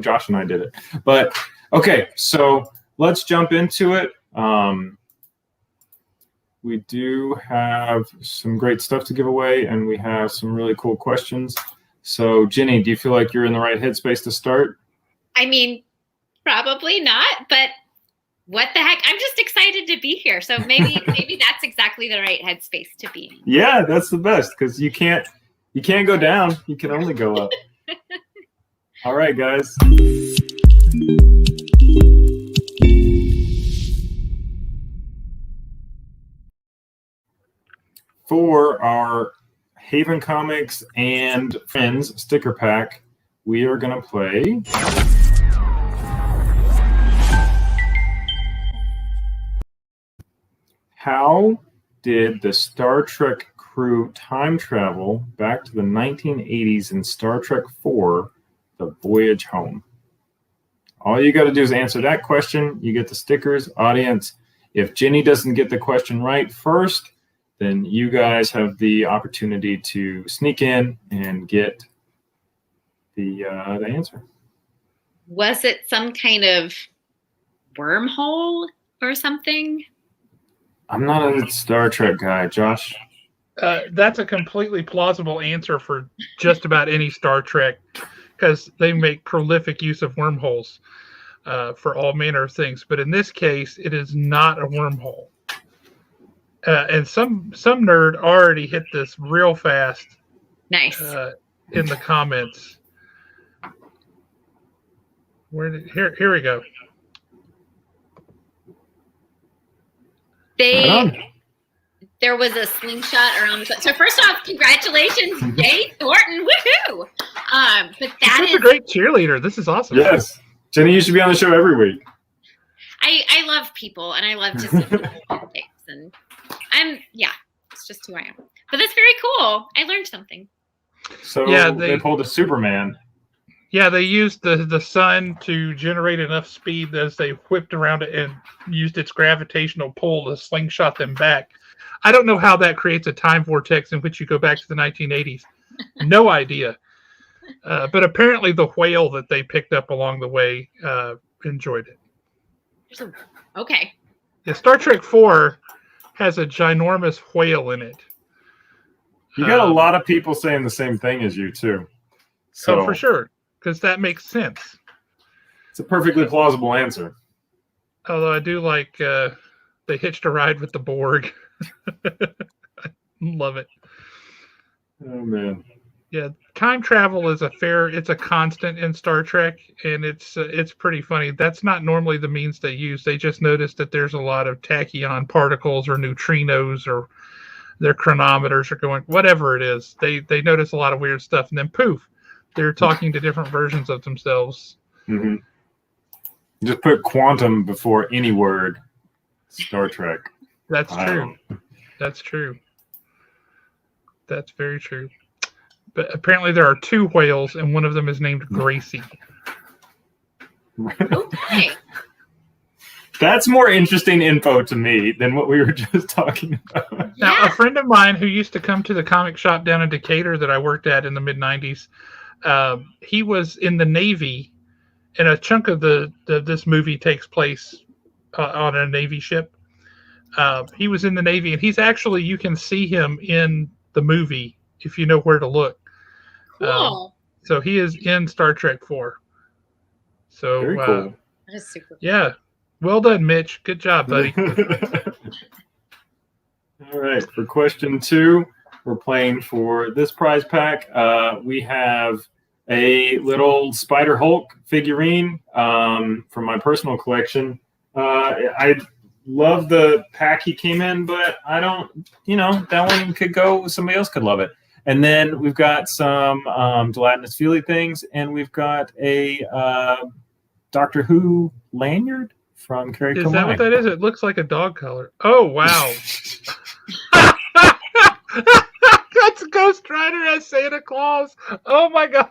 Josh and I did it. But, okay, so let's jump into it. We do have some great stuff to give away, and we have some really cool questions. So, Jenny, do you feel like you're in the right headspace to start? I mean, probably not, but what the heck? I'm just excited to be here. So maybe that's exactly the right headspace to be in. Yeah, that's the best because you can't go down. You can only go up. All right, guys. For our Haven Comics and Friends sticker pack, we are going to play How did the Star Trek crew time travel back to the 1980s in Star Trek IV, The Voyage Home? All you got to do is answer that question. You get the stickers. Audience, if Jenny doesn't get the question right first, then you guys have the opportunity to sneak in and get the answer. Was it some kind of wormhole or something? I'm not a Star Trek guy, Josh. That's a completely plausible answer for just about any Star Trek, because they make prolific use of wormholes for all manner of things. But in this case, it is not a wormhole. And some nerd already hit this real fast. Nice. In the comments. Here we go. There was a slingshot around the. So first off, congratulations, Jay Thornton! Woohoo! But that is a great cheerleader. This is awesome. Yes, Jenny, you should be on the show every week. I love people, and I love to see people do things, and it's just who I am. But that's very cool. I learned something. So they pulled a Superman. Yeah, they used the sun to generate enough speed that as they whipped around it and used its gravitational pull to slingshot them back. I don't know how that creates a time vortex in which you go back to the 1980s. No idea. But apparently the whale that they picked up along the way enjoyed it. Okay. Yeah, Star Trek IV has a ginormous whale in it. You got a lot of people saying the same thing as you too. So for sure, because that makes sense. It's a perfectly plausible answer. Although I do like they hitched a ride with the Borg. Love it. Oh man. Yeah, time travel is it's a constant in Star Trek, and it's pretty funny. That's not normally the means they use. They just noticed that there's a lot of tachyon particles or neutrinos, or their chronometers are going, whatever it is. They notice a lot of weird stuff, and then poof, they're talking to different versions of themselves. Mm-hmm. Just put quantum before any word. Star Trek. That's true. That's true. That's very true. But apparently there are 2 whales, and one of them is named Gracie. Okay. That's more interesting info to me than what we were just talking about. Now, a friend of mine who used to come to the comic shop down in Decatur that I worked at in the mid-'90s, he was in the Navy, and a chunk of this movie takes place on a Navy ship. He was in the Navy, and he's actually, you can see him in the movie if you know where to look. Cool. So he is in Star Trek 4. So very cool. That is super cool. Yeah. Well done, Mitch. Good job, buddy. All right. For question 2, we're playing for this prize pack. We have a little Spider Hulk figurine from my personal collection. I love the pack he came in, but I don't, that one could go, somebody else could love it. And then we've got some gelatinous feely things, and we've got a Doctor Who lanyard from Carrie Coleman. Is that what that is? It looks like a dog collar. Oh, wow. That's Ghost Rider as Santa Claus. Oh, my God.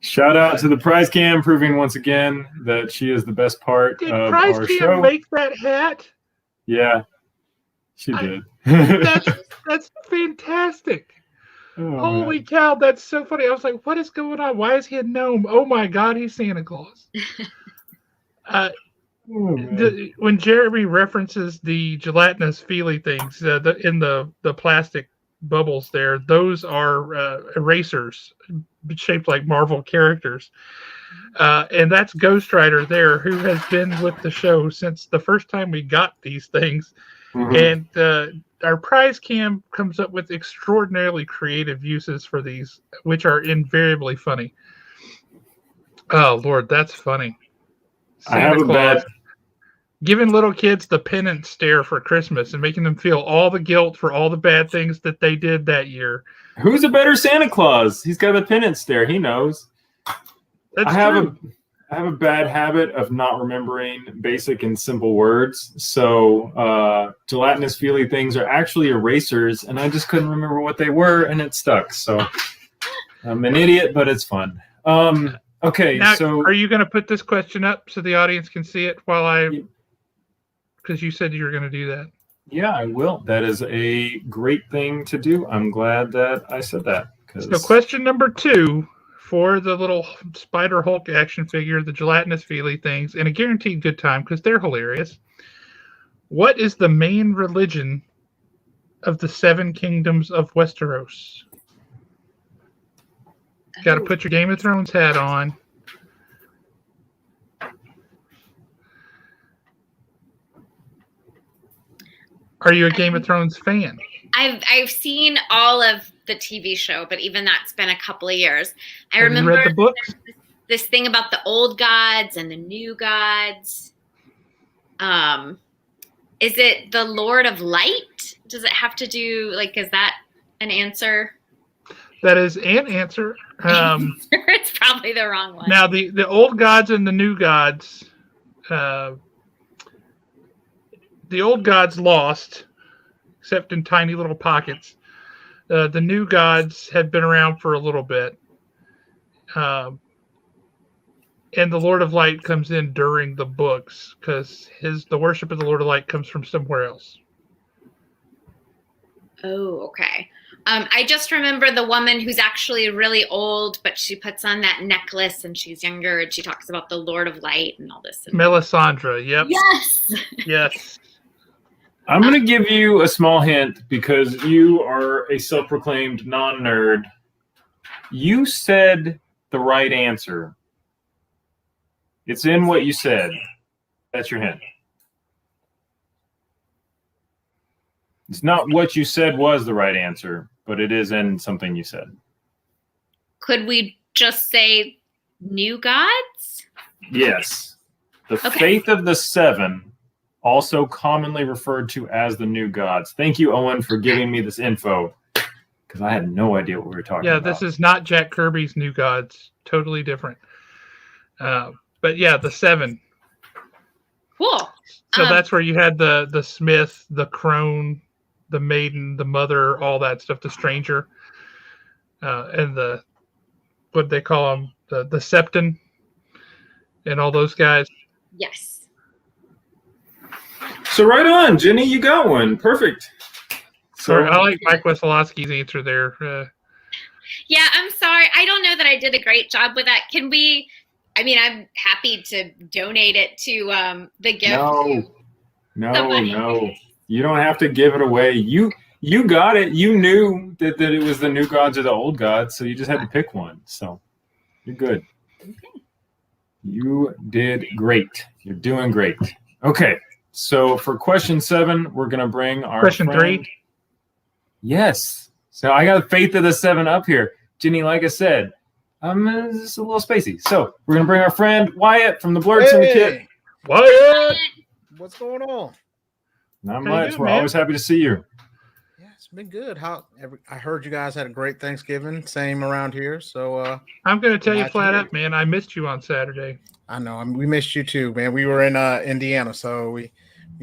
Shout out to the prize cam, proving once again that she is the best part Did of prize our cam show. Make that hat? Yeah, she did. That's fantastic. Oh, Holy man. cow, that's so funny. I was like, what is going on? Why is he a gnome? Oh my God, he's Santa Claus. When Jeremy references the gelatinous feely things in the plastic bubbles there, those are erasers shaped like Marvel characters. And that's Ghost Rider there, who has been with the show since the first time we got these things. Mm-hmm. And our prize cam comes up with extraordinarily creative uses for these, which are invariably funny. Oh, Lord, that's funny. I have a bad... Giving little kids the penance stare for Christmas and making them feel all the guilt for all the bad things that they did that year. Who's a better Santa Claus? He's got the penance stare. He knows. That's I have true. I have a bad habit of not remembering basic and simple words. So gelatinous feely things are actually erasers, and I just couldn't remember what they were, and it stuck. So I'm an idiot, but it's fun. Okay, now, so are you going to put this question up so the audience can see it while I... Because you said you were going to do that. Yeah, I will. That is a great thing to do. I'm glad that I said that. So question number 2 for the little Spider Hulk action figure, the gelatinous feely things, and a guaranteed good time because they're hilarious. What is the main religion of the 7 kingdoms of Westeros? Got to put your Game of Thrones hat on. Are you a Game of Thrones fan? I've seen all of the TV show, but even that's been a couple of years. I Have remember you read the books? This thing about the old gods and the new gods. Is it the Lord of Light? Does it have to do, is that an answer? That is an answer. It's probably the wrong one. Now, the old gods and the new gods, the old gods lost, except in tiny little pockets. The new gods have been around for a little bit. And the Lord of Light comes in during the books because the worship of the Lord of Light comes from somewhere else. Oh, okay. I just remember the woman who's actually really old, but she puts on that necklace and she's younger and she talks about the Lord of Light and all this. Melisandre, yep. Yes. Yes. I'm going to give you a small hint because you are a self-proclaimed non-nerd. You said the right answer. It's in what you said. That's your hint. It's not what you said was the right answer, but it is in something you said. Could we just say new gods? Yes. The Okay. faith of the seven, also commonly referred to as the new gods. Thank you, Owen, for giving me this info, because I had no idea what we were talking about. Yeah, this is not Jack Kirby's New Gods. Totally different. But yeah, the seven. Cool. So that's where you had the smith, the crone, the maiden, the mother, all that stuff, the stranger, and the, what they call them, the septon, and all those guys. Yes. So right on, Jenny, you got one. Perfect. So I like Mike Wesolowski's answer there. Yeah, I'm sorry. I don't know that I did a great job with that. Can we? I mean, I'm happy to donate it to the gift. No. You don't have to give it away. You got it. You knew that it was the new gods or the old gods, so you just had to pick one. So you're good. Okay. You did great. You're doing great. Okay. So for question 7, we're gonna bring our Question friend. 3. Yes. So I got faith of the 7 up here. Jenny, like I said, it's a little spacey. So we're gonna bring our friend Wyatt from the Blurred Syndicate. Wyatt! What's going on? Not How you much. doing, We're man? always happy to see you. Yeah, it's been good. I heard you guys had a great Thanksgiving. Same around here. So I'm going to tell you Glad to flat hear up, man. I missed you on Saturday. I know we missed you too, man. We were in Indiana, so we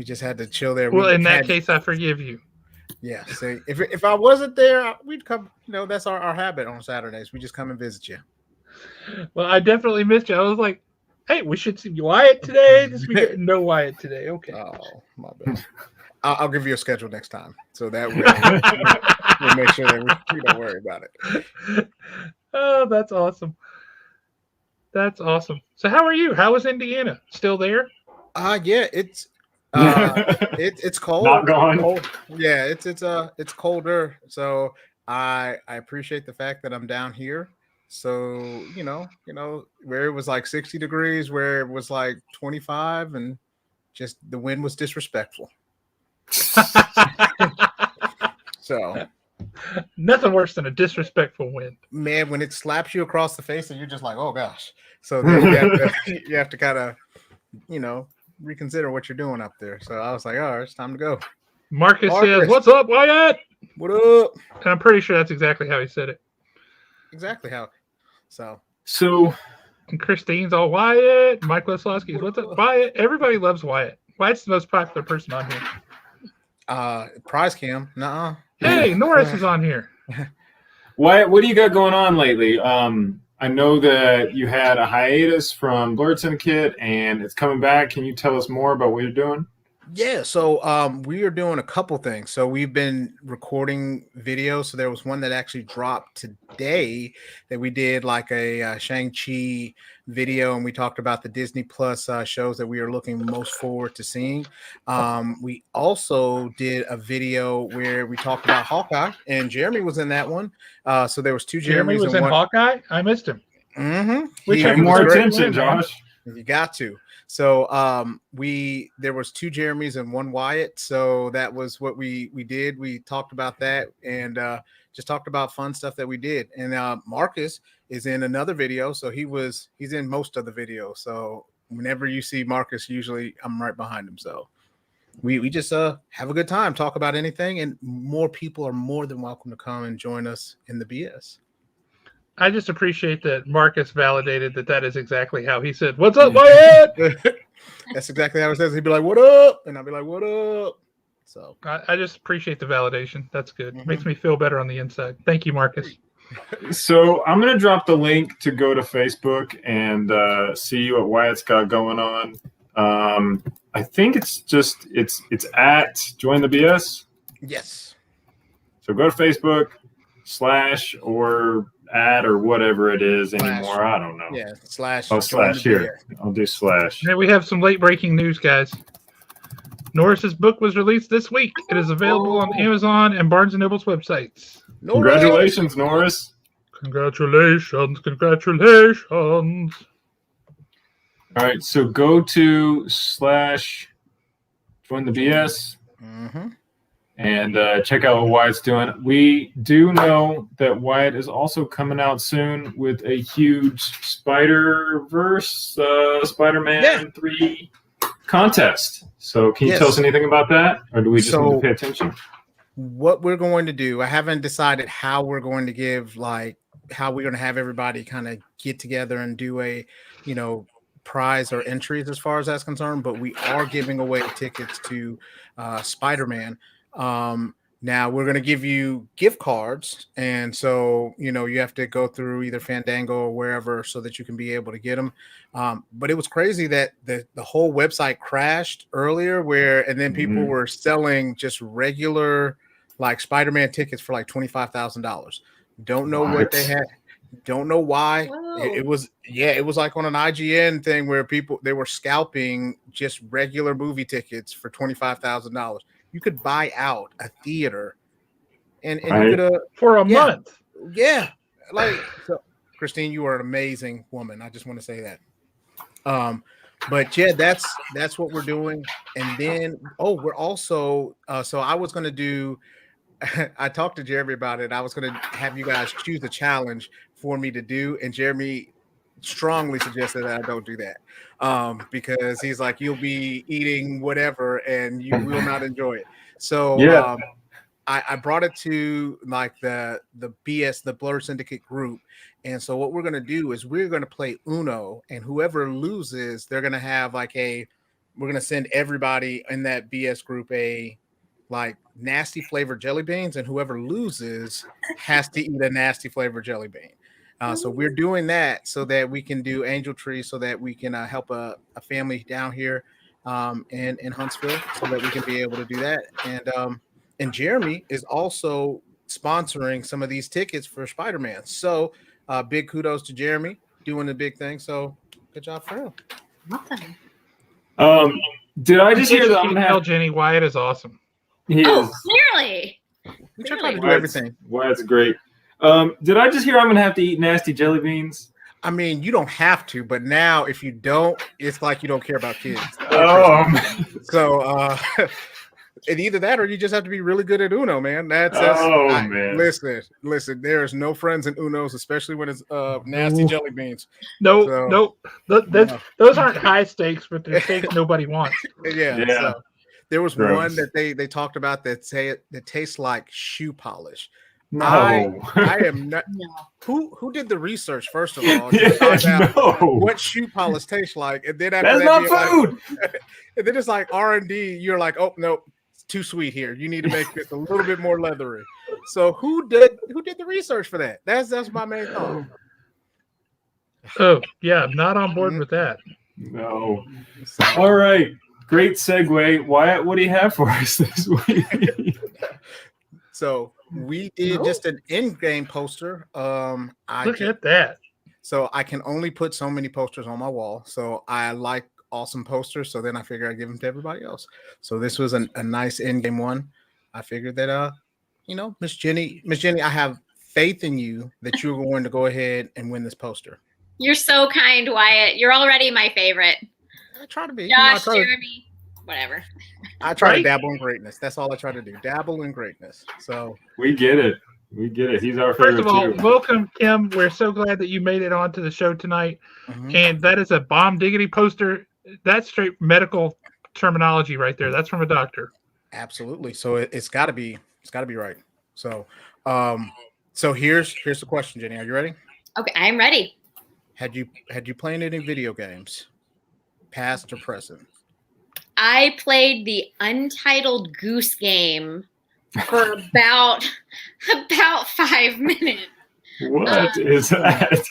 just had to chill there. Well, We in that had- case, I forgive you. yeah. So if I wasn't there, we'd come. You know, that's our habit on Saturdays. We just come and visit you. Well, I definitely missed you. I was like, hey, we should see Wyatt today. No Wyatt today. Okay. Oh, my bad. I'll give you a schedule next time, so that way we'll make sure that we don't worry about it. Oh, that's awesome. That's awesome. So how are you? How is Indiana? Still there? Yeah, it's cold. Not gone. Cold. Yeah, it's colder. So I appreciate the fact that I'm down here. So you know where it was like 60 degrees, where it was like 25, and just the wind was disrespectful. So Nothing worse than a disrespectful wind. man, when it slaps you across the face and you're just like, oh gosh. So then you have to kind of reconsider what you're doing up there. So I was like, all right, it's time to go. Marcus Marcus. says, "What's up, Wyatt?" What up? And I'm pretty sure that's exactly how he said it. Exactly how. So So And Christine's all Wyatt. Mike Wesolowski's, "What's up, Wyatt?" Everybody loves Wyatt. Wyatt's the most popular person on here. prize cam. Nuh-uh. Hey, Norris is on here. Wyatt, what do you got going on lately? I know that you had a hiatus from Blurred Syndicate and it's coming back. Can you tell us more about what you're doing? Yeah, so we are doing a couple things. So we've been recording videos. So there was one that actually dropped today that we did like a Shang-Chi video, and we talked about the Disney Plus shows that we are looking most forward to seeing. We also did a video where we talked about Hawkeye, and Jeremy was in that one. So there was 2 Jeremy Jeremys was in one. Hawkeye. I missed him. Mm-hmm. Which Pay He more was great. attention, Man. Josh. You got to. So there was 2 Jeremys and 1 Wyatt. So that was what we did. We talked about that and just talked about fun stuff that we did. And Marcus is in another video. So he's in most of the videos. So whenever you see Marcus, usually I'm right behind him. So we just have a good time, talk about anything, and more people are more than welcome to come and join us in the BS. I just appreciate that Marcus validated that is exactly how he said, "What's up, Wyatt?" That's exactly how it says. He'd be like, "What up?" And I'd be like, "What up?" So I just appreciate the validation. That's good. Mhm. Makes me feel better on the inside. Thank you, Marcus. So I'm going to drop the link to go to Facebook and see what Wyatt's got going on. I think it's at Join the BS. yes. So go to Facebook / or @ or whatever it is anymore. I don't know. Yeah, / Oh, / here. I'll do / Then we have some late breaking news, guys. Norris's book was released this week. It is available on Amazon and Barnes & Noble's websites. Congratulations, Norris. Congratulations. All right, so go to / join the BS and check out what Wyatt's doing. We do know that Wyatt is also coming out soon with a huge Spider-Verse, Spider-Man 3 contest. So can you tell us anything about that, or do we just need to pay attention? What we're going to do, I haven't decided how we're going to give, how we're going to have everybody kind of get together and do a, prize or entries as far as that's concerned, but we are giving away tickets to Spider-Man. Now we're going to give you gift cards, and so you have to go through either Fandango or wherever so that you can be able to get them. But it was crazy that the whole website crashed earlier, and then people were selling just regular Spider-Man tickets for $25,000. Don't know what they had. Don't know why. It was on an IGN thing where they were scalping just regular movie tickets for $25,000. You could buy out a theater and you could for a month. Yeah. So, Christine, you are an amazing woman. I just want to say that. But yeah, that's what we're doing. And then we're also so I was gonna do I talked to Jeremy about it. I was going to have you guys choose a challenge for me to do, and Jeremy strongly suggested that I don't do that because he's like, you'll be eating whatever and you will not enjoy it. So I brought it to the BS, the Blur Syndicate group, and so what we're going to do is we're going to play Uno, and whoever loses, they're going to have we're going to send everybody in that BS group a nasty flavored jelly beans, and whoever loses has to eat a nasty flavored jelly bean. So we're doing that so that we can do Angel Tree, so that we can help a family down here in Huntsville, so that we can be able to do that. And Jeremy is also sponsoring some of these tickets for Spider-Man. So big kudos to Jeremy doing the big thing. So good job for him. Awesome. Did I just hear that I'm gonna tell Jenny Wyatt is awesome? Clearly. We try to do everything. That's great. Did I just hear I'm gonna have to eat nasty jelly beans? I mean, you don't have to, but now if you don't, it's like you don't care about kids. So and either that or you just have to be really good at Uno, man. Man. Listen, there's no friends in Unos, especially when it's nasty jelly beans. No. Those aren't high stakes, but they're stakes nobody wants. Yeah. So there was one that they talked about that tastes like shoe polish. No, I am not. No. Who did the research first of all? To find out what shoe polish tastes like, and then after that's not food. And then it's like R&D. You're like, oh no, it's too sweet here. You need to make this a little bit more leathery. So who did the research for that? That's my main thought. Oh yeah, I'm not on board with that. No. All right. Great segue. Wyatt, what do you have for us this week? So we did just an in-game poster. Look at that. So I can only put so many posters on my wall. So I like awesome posters. So then I figured I'd give them to everybody else. So this was a nice in-game one. I figured that, Miss Jenny, I have faith in you that you're going to go ahead and win this poster. You're so kind, Wyatt. You're already my favorite. I try to be. Josh, Jeremy, whatever. I try to dabble in greatness. That's all I try to do. Dabble in greatness. So we get it. He's our favorite. First of all, too. welcome, Kim. We're so glad that you made it onto the show tonight. Mm-hmm. And that is a bomb diggity poster. That's straight medical terminology right there. That's from a doctor. Absolutely. So it's got to be right. So so here's the question, Jenny. Are you ready? Okay, I'm ready. Had you played any video games, past or present? I played the Untitled Goose Game for about 5 minutes. What is that?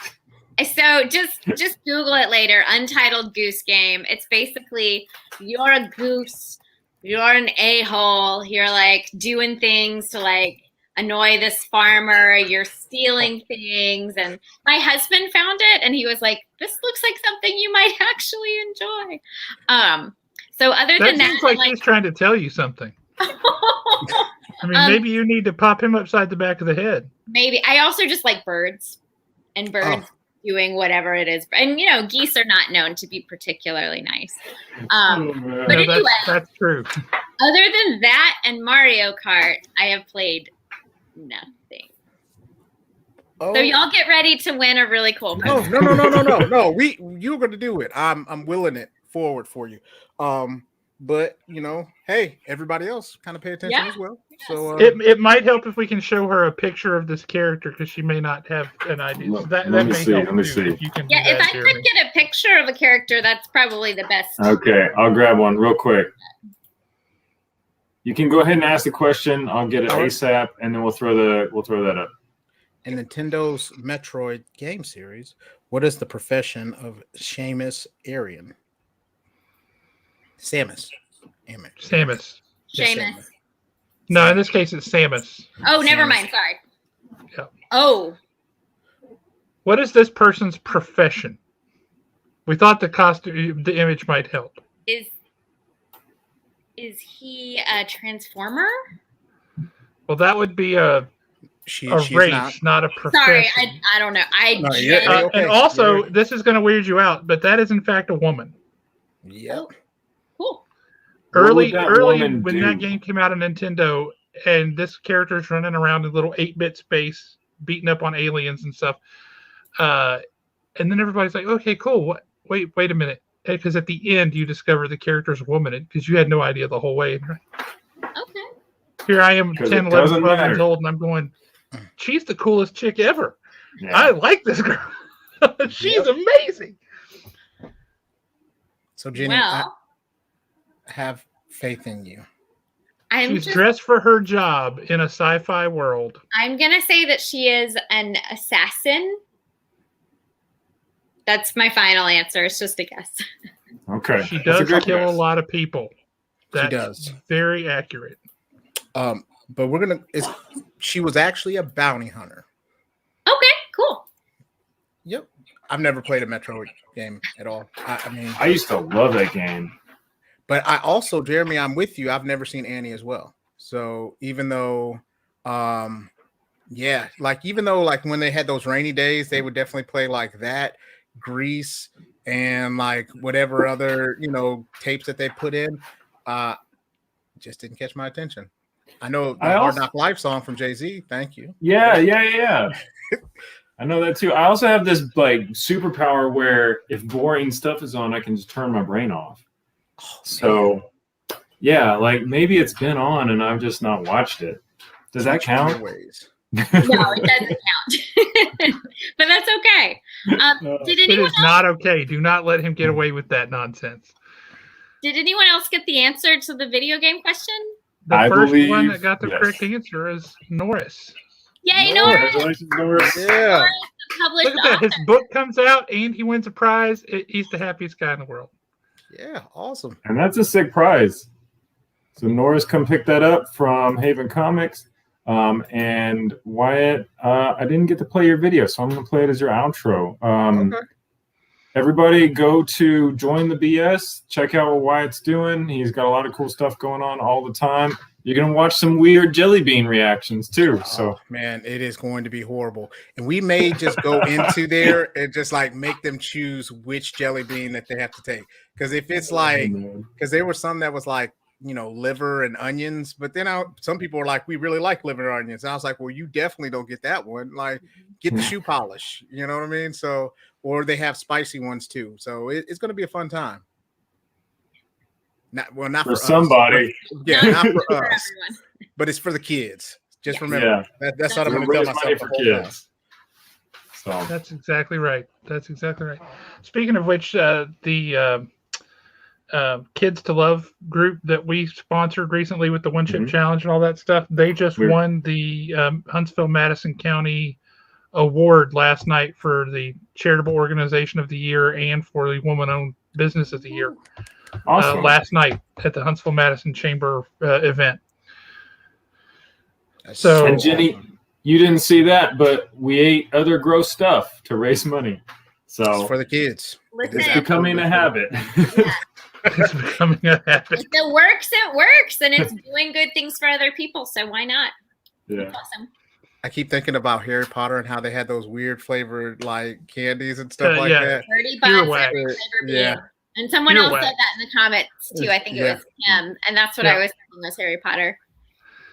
So just Google it later. Untitled Goose Game. It's basically you're a goose, you're an a-hole, you're like doing things to like annoy this farmer. You're stealing things. And my husband found it, and he was like, this looks like something you might actually enjoy. So other than that, seems like he's trying to tell you something. I mean, maybe you need to pop him upside the back of the head. Maybe. I also just like birds, and birds doing whatever it is. And, geese are not known to be particularly nice. But anyway, that's true. Other than that and Mario Kart, I have played nothing. So y'all get ready to win a really cool prize. No. You're going to do it. I'm willing it forward for you. But hey, everybody else kind of pay attention as well. Yes. So it might help if we can show her a picture of this character, because she may not have an idea. So that may help. Let me see. If you can if I could get a picture of a character, that's probably the best. Okay, I'll grab one real quick. You can go ahead and ask the question. I'll get it ASAP, and then we'll throw that up. In Nintendo's Metroid game series, what is the profession of Samus Aran? Samus. No, in this case, it's Samus. Oh, never mind. Sorry. Yeah. Oh. What is this person's profession? We thought the image might help. Is he a transformer? Well, that would be a race, not a profession. Sorry, I don't know. And also, this is going to weird you out, but that is in fact a woman. Yep. Cool. Early when that game came out on Nintendo, and this character's running around in little 8-bit space, beating up on aliens and stuff. And then everybody's like, okay, cool. What? Wait a minute. Because at the end, you discover the character's a woman, because you had no idea the whole way. Okay. Here I am, 10, 11, 12 years old, and I'm going, she's the coolest chick ever. Yeah. I like this girl. She's amazing. So, Jenny, I have faith in you. She's dressed for her job in a sci-fi world. I'm going to say that she is an assassin. That's my final answer. It's just a guess. Okay. She does kill a lot of people. She does. Very accurate. But she was actually a bounty hunter. Okay, cool. Yep. I've never played a Metroid game at all. I used to love that game. But I also, Jeremy, I'm with you. I've never seen Annie as well. So even though, even though when they had those rainy days, they would definitely play like that, Grease, and like whatever other, tapes that they put in, just didn't catch my attention. I know the Hard Knock Life song from Jay-Z. Thank you. Yeah. I know that too. I also have this superpower where if boring stuff is on, I can just turn my brain off. So, maybe it's been on and I've just not watched it. Does that count? No, it doesn't count. But that's okay. It is not okay. Do not let him get away with that nonsense. Did anyone else get the answer to the video game question? The first one that got the correct answer is Norris. Yay, Norris! Yeah. Look at that. His book comes out and he wins a prize. He's the happiest guy in the world. Yeah, awesome. And that's a sick prize. So Norris, come pick that up from Haven Comics. And Wyatt, I didn't get to play your video, so I'm going to play it as your outro. Okay. Everybody go to Join the BS. Check out what Wyatt's doing. He's got a lot of cool stuff going on all the time. You're going to watch some weird jelly bean reactions too. So man, it is going to be horrible. And we may just go into there and just make them choose which jelly bean that they have to take. Because if it's because there was some that was liver and onions, but then some people were like, we really like liver and onions. And I was like, well, you definitely don't get that one. Get the shoe polish. You know what I mean? So, or they have spicy ones too. So it's going to be a fun time. Not for somebody. Us. Not for us. But it's for the kids. Just remember that's what I'm going to tell myself for kids. So that's exactly right. Speaking of which, the Kids to Love group that we sponsored recently with the One Chip Challenge and all that stuff, they just won the Huntsville-Madison County Award last night for the Charitable Organization of the Year and for the Woman-Owned Business of the Year. Awesome. Last night at the Huntsville-Madison Chamber event. So- And Jenny, you didn't see that, but we ate other gross stuff to raise money. It's So for the kids. Listen, it's becoming a habit. It's becoming a habit. if it works, and it's doing good things for other people. So why not? Yeah. That's awesome. I keep thinking about Harry Potter and how they had those weird flavored like candies and stuff like yeah. that. 30 Pure bucks wax. every flavor Yeah. bean. And someone Pure else wax. said that in the comments too. I think it Yeah. was him. And that's what Yeah. I was thinking was Harry Potter.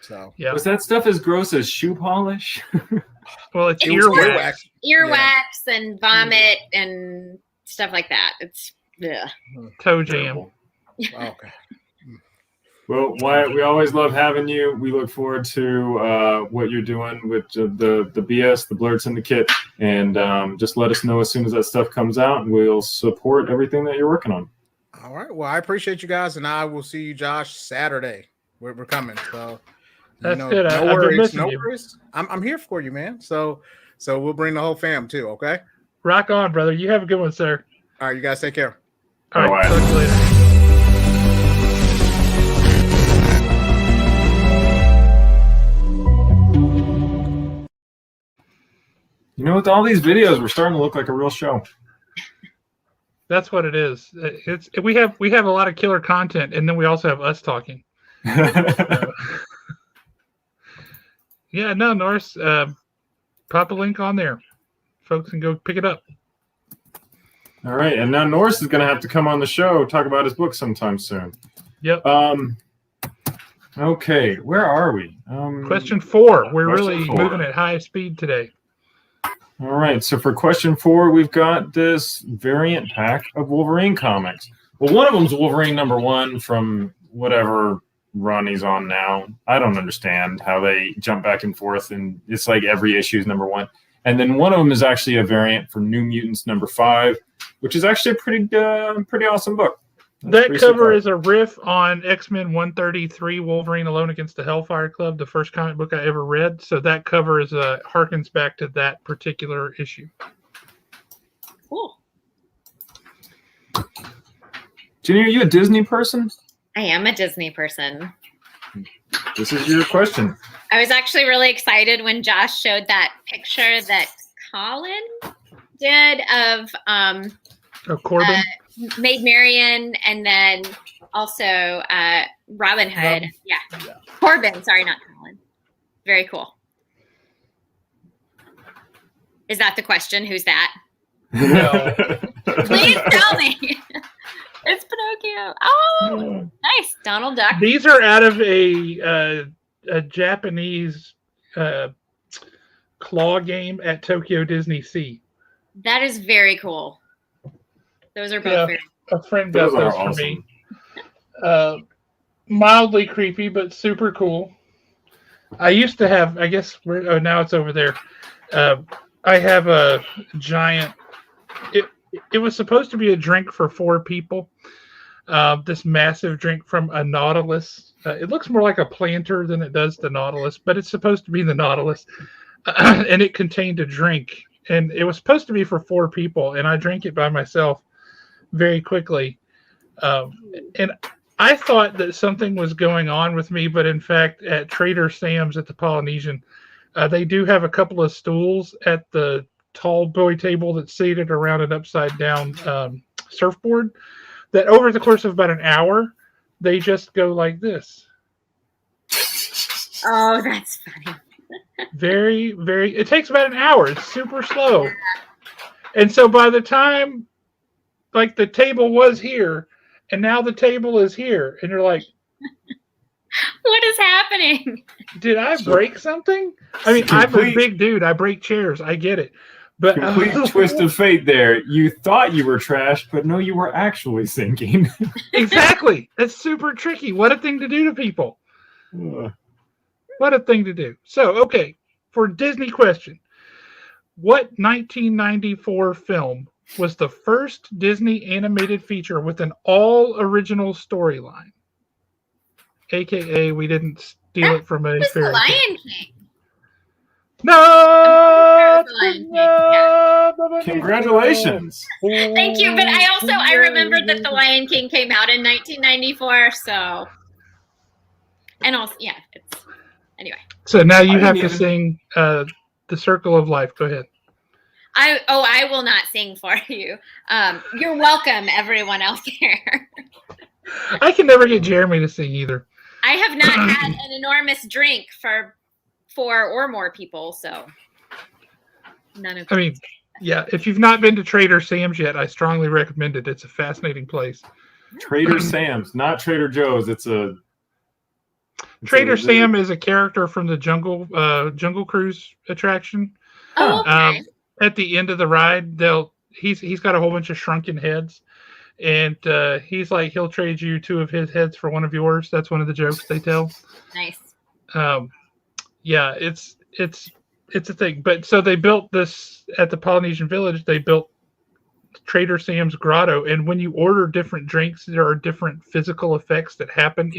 So Yeah. Was that stuff as gross as shoe polish? Well, it's It earwax. was earwax. Earwax and vomit and stuff like that. It's yeah. Toe jam. Oh, okay. Well, Wyatt, we always love having you. We look forward to what you're doing with the BS, the Blurred Syndicate, and just let us know as soon as that stuff comes out, and we'll support everything that you're working on. All right. Well, I appreciate you guys, and I will see you, Josh, Saturday. We're coming. So That's good. No I've been worries. missing No you. worries. I'm here for you, man. So we'll bring the whole fam too. Okay. Rock on, brother. You have a good one, sir. All right. You guys take care. All right. All right. Talk to you later. You know, with all these videos, we're starting to look like a real show. That's what it is. We have a lot of killer content, and then we also have us talking. Yeah, no, Norris, pop a link on there, folks, and go pick it up. All right, and now Norris is going to have to come on the show, talk about his book sometime soon. Yep. Okay, where are we? Question 4. We're Question really 4. moving at high speed today. All right, so for question 4, we've got this variant pack of Wolverine comics. Well, one of them's Wolverine #1 from whatever run he's on now. I don't understand how they jump back and forth, and it's like every issue is #1. And then one of them is actually a variant for New Mutants #5, which is actually a pretty awesome book. That cover is a riff on X-Men 133, Wolverine Alone Against the Hellfire Club, the first comic book I ever read. So that cover is harkens back to that particular issue. Cool. Jenny, are you a Disney person? I am a Disney person. This is your question. I was actually really excited when Josh showed that picture that Colin did of Corbin? Maid Marian and then also Robin Hood. Yeah. Corbin, sorry, not Colin. Very cool. Is that the question? Who's that? No. Please tell me. It's Pinocchio. Oh, nice. Donald Duck. These are out of a Japanese claw game at Tokyo Disney Sea. That is very cool. Those are both Yeah. very A friend got Those are those for me. Mildly creepy, but super cool. I used to have, I guess, now it's over there. I have a giant. It was supposed to be a drink for 4 people. This massive drink from a Nautilus. It looks more like a planter than it does the Nautilus, but it's supposed to be the Nautilus. And it contained a drink. And it was supposed to be for 4 people, and I drank it by myself very quickly. And I thought that something was going on with me, but in fact, at Trader Sam's at the Polynesian, they do have a couple of stools at the tall boy table that's seated around an upside down surfboard that over the course of about an hour, they just go like this. Oh, that's funny. Very, very, it takes about an hour. It's super slow. And so by the time, like, the table was here, and now the table is here, and you're like, What is happening? did I break something? I mean, I'm a big dude. I break chairs. I get it. But Complete twist of fate there. You thought you were trashed, but no, you were actually sinking. Exactly. That's super tricky. What a thing to do to people. What a thing to do. So, okay, for Disney question, what 1994 film was the first Disney animated feature with an all-original storyline? AKA, we didn't steal it from a It's the fairy tale. Lion King. No! It's the Lion King, Congratulations. Thank you, but I remembered that the Lion King came out in 1994, so and also it's anyway. So now you I have didn't to even- sing The Circle of Life. Go ahead. I will not sing for you. You're welcome, everyone else there. I can never get Jeremy to sing either. I have not had an enormous drink for 4 or more people, so none of. I mean, yeah, if you've not been to Trader Sam's yet, I strongly recommend it. It's a fascinating place. Trader Sam's, not Trader Joe's. Trader Sam is a character from the Jungle Cruise attraction. Oh, okay. At the end of the ride, he's got a whole bunch of shrunken heads, and he's like he'll trade you 2 of his heads for 1 of yours. That's one of the jokes they tell. Nice. Yeah, it's a thing. But so they built this at the Polynesian Village. They built Trader Sam's Grotto, and when you order different drinks, there are different physical effects that happen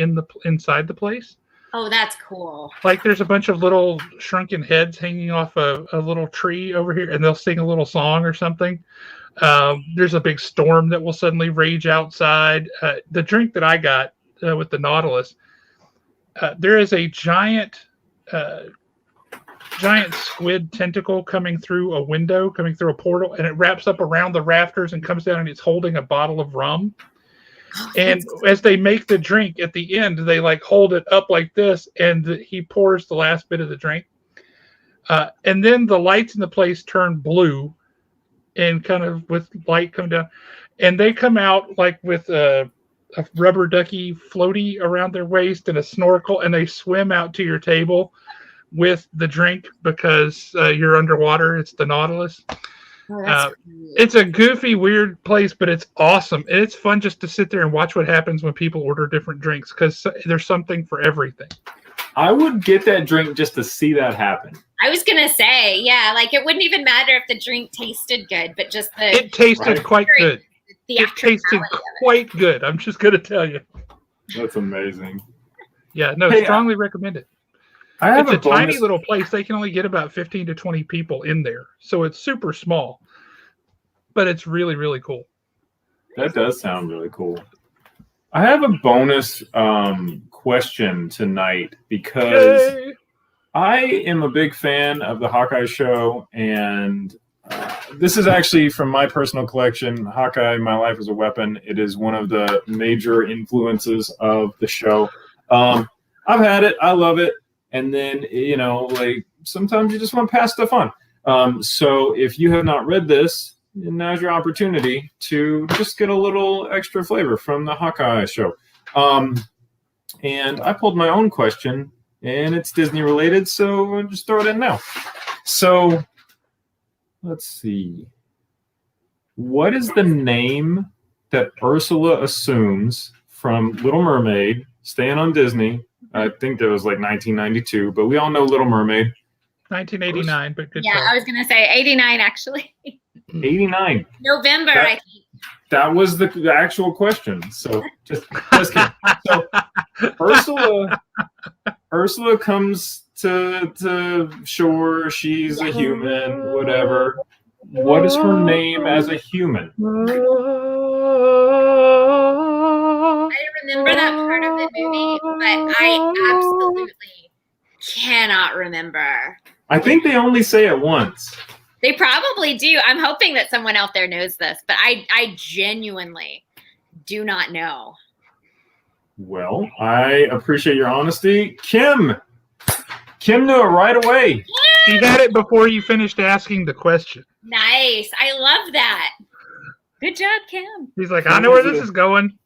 inside the place. Oh, that's cool. Like there's a bunch of little shrunken heads hanging off a little tree over here, and they'll sing a little song or something. There's a big storm that will suddenly rage outside. The drink that I got with the Nautilus, there is a giant squid tentacle coming through a portal, and it wraps up around the rafters and comes down, and it's holding a bottle of rum. And as they make the drink at the end, they like hold it up like this, and he pours the last bit of the drink. And then the lights in the place turn blue, and kind of with light come down, and they come out like with a rubber ducky floaty around their waist and a snorkel, and they swim out to your table with the drink because you're underwater. It's the Nautilus. Oh, that's It's a goofy, weird place, but it's awesome. And it's fun just to sit there and watch what happens when people order different drinks because there's something for everything. I would get that drink just to see that happen. I was gonna say, yeah, like it wouldn't even matter if the drink tasted good, but just It tasted quite good. the It tasted quite good. I'm just going to tell you. That's amazing. Yeah, no, Hey, strongly recommend it. I have It's a bonus. tiny little place. They can only get about 15 to 20 people in there. So it's super small, but it's really, really cool. That does sound really cool. I have a bonus question tonight because Yay! I am a big fan of the Hawkeye show, and this is actually from my personal collection, Hawkeye, My Life as a Weapon. It is one of the major influences of the show. I've had it. I love it. And then, like sometimes you just want to pass stuff on. So if you have not read this, now's your opportunity to just get a little extra flavor from the Hawkeye show. And I pulled my own question, and it's Disney related, so I'll just throw it in now. So let's see. What is the name that Ursula assumes from Little Mermaid, staying on Disney? I think that was like 1992, but we all know Little Mermaid. 1989, but good Yeah, call. I was gonna say 89 actually. 89. November, That- I think. That was the actual question. So just kidding. So Ursula comes to shore. She's a human, whatever. What is her name as a human? I remember that part of the movie, but I absolutely cannot remember. I think they only say it once. They probably do. I'm hoping that someone out there knows this, but I genuinely do not know. Well, I appreciate your honesty. Kim knew it right away. He had it before you finished asking the question. Nice. I love that. Good job, Kim. He's like, I know where this is going.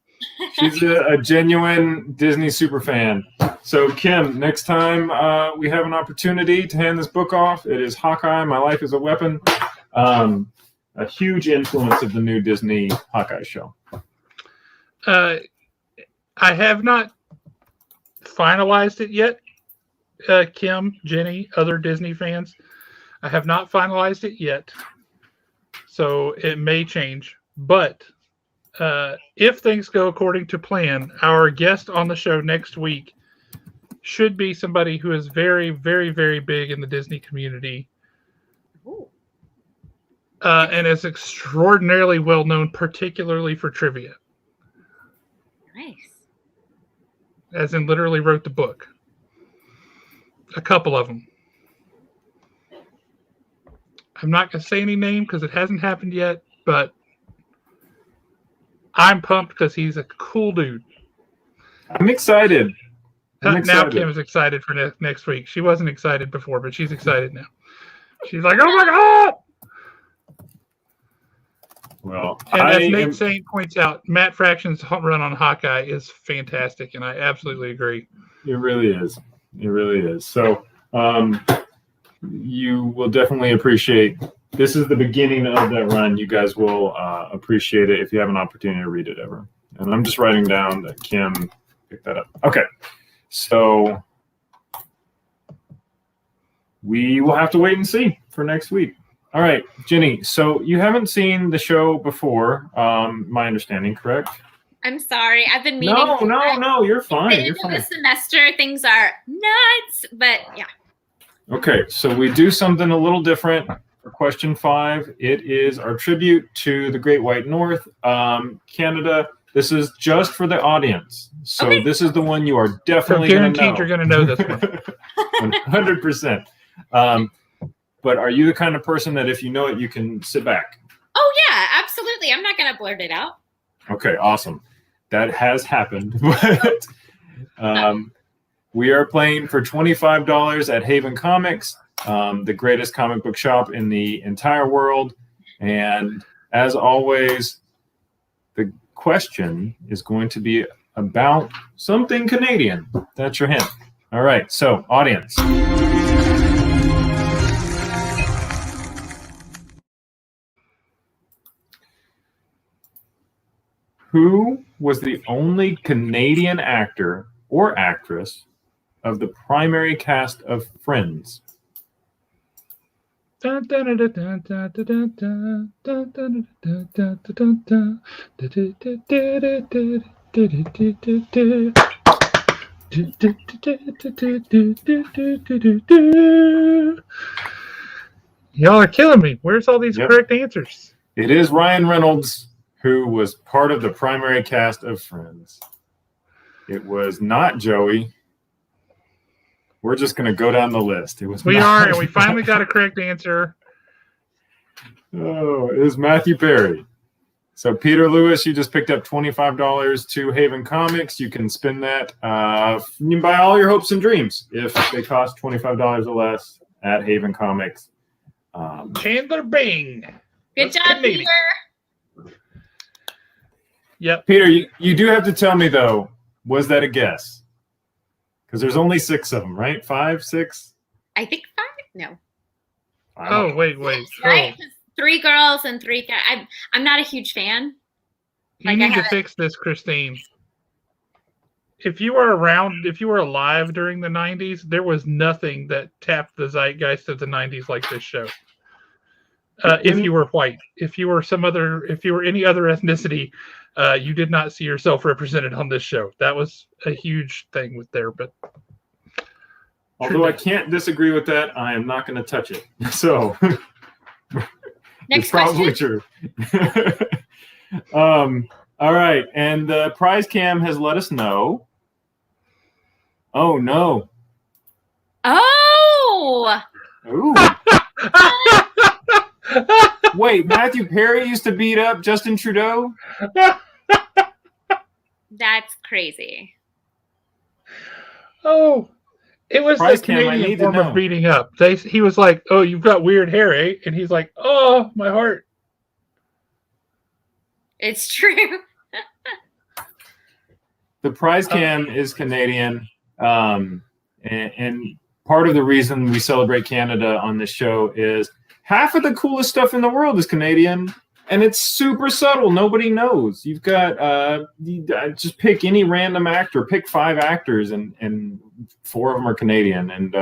She's a genuine Disney super fan. So, Kim, next time we have an opportunity to hand this book off, it is Hawkeye, My Life as a Weapon. A huge influence of the new Disney Hawkeye show. I have not finalized it yet. Kim, Jenny, other Disney fans, I have not finalized it yet. So it may change. But if things go according to plan, our guest on the show next week should be somebody who is very, very, very big in the Disney community. And is extraordinarily well known, particularly for trivia. Nice. As in literally wrote the book. a couple of them. I'm not going to say any name because it hasn't happened yet, but I'm pumped because he's a cool dude. I'm excited. Now Kim's excited for next week. She wasn't excited before, but she's excited now. She's like, "Oh my god!" Well, and as Nate Saint points out, Matt Fraction's run on Hawkeye is fantastic, and I absolutely agree. It really is. It really is. So you will definitely appreciate. This is the beginning of that run. You guys will appreciate it if you have an opportunity to read it ever. And I'm just writing down that Kim picked that up. Okay. So we will have to wait and see for next week. All right, Jenny. So you haven't seen the show before, my understanding, correct? I'm sorry. I've been meaning. No. You're fine. You're fine. This semester, things are nuts, but yeah. Okay, so we do something a little different for question 5. It is our tribute to the Great White North, Canada. This is just for the audience. So okay. This is the one you are definitely going to know. You're going to know this one. 100%. But are you the kind of person that if you know it, you can sit back? Oh, yeah, absolutely. I'm not going to blurt it out. Okay, awesome. That has happened. But we are playing for $25 at Haven Comics, the greatest comic book shop in the entire world. And as always, the question is going to be about something Canadian. That's your hint. All right, so audience. Who was the only Canadian actor or actress of the primary cast of Friends? Y'all are killing me. Where's all these correct answers? It is Ryan Reynolds, who was part of the primary cast of Friends. It was not Joey. We're just going to go down the list. It was. We are, and we finally got a correct answer. Oh, it was Matthew Perry. So Peter Lewis, you just picked up $25 to Haven Comics. You can spend that. You can buy all your hopes and dreams if they cost $25 or less at Haven Comics. Chandler Bing. Good job, Peter. Yep. Peter, you do have to tell me, though, was that a guess? Because there's only 6 of them, right? 5, 6? I think 5. No. Oh, wait. Right? 3 girls and 3 guys. I'm not a huge fan. You need to fix this, Christine. If you were alive during the 90s, there was nothing that tapped the zeitgeist of the 90s like this show. If you were white, if you were any other ethnicity, you did not see yourself represented on this show. That was a huge thing with there. But although I can't disagree with that, I am not going to touch it. So next it's probably true. All right, and the prize cam has let us know. Oh no! Oh! Ooh! Wait, Matthew Perry used to beat up Justin Trudeau? That's crazy. Oh, it was the Canadian form of beating up. He was like, "Oh, you've got weird hair, eh?" And he's like, "Oh, my heart." It's true. The prize cam is Canadian, and part of the reason we celebrate Canada on this show is half of the coolest stuff in the world is Canadian, and it's super subtle. Nobody knows. You've got just pick any random actor, pick 5 actors, and 4 of them are Canadian, and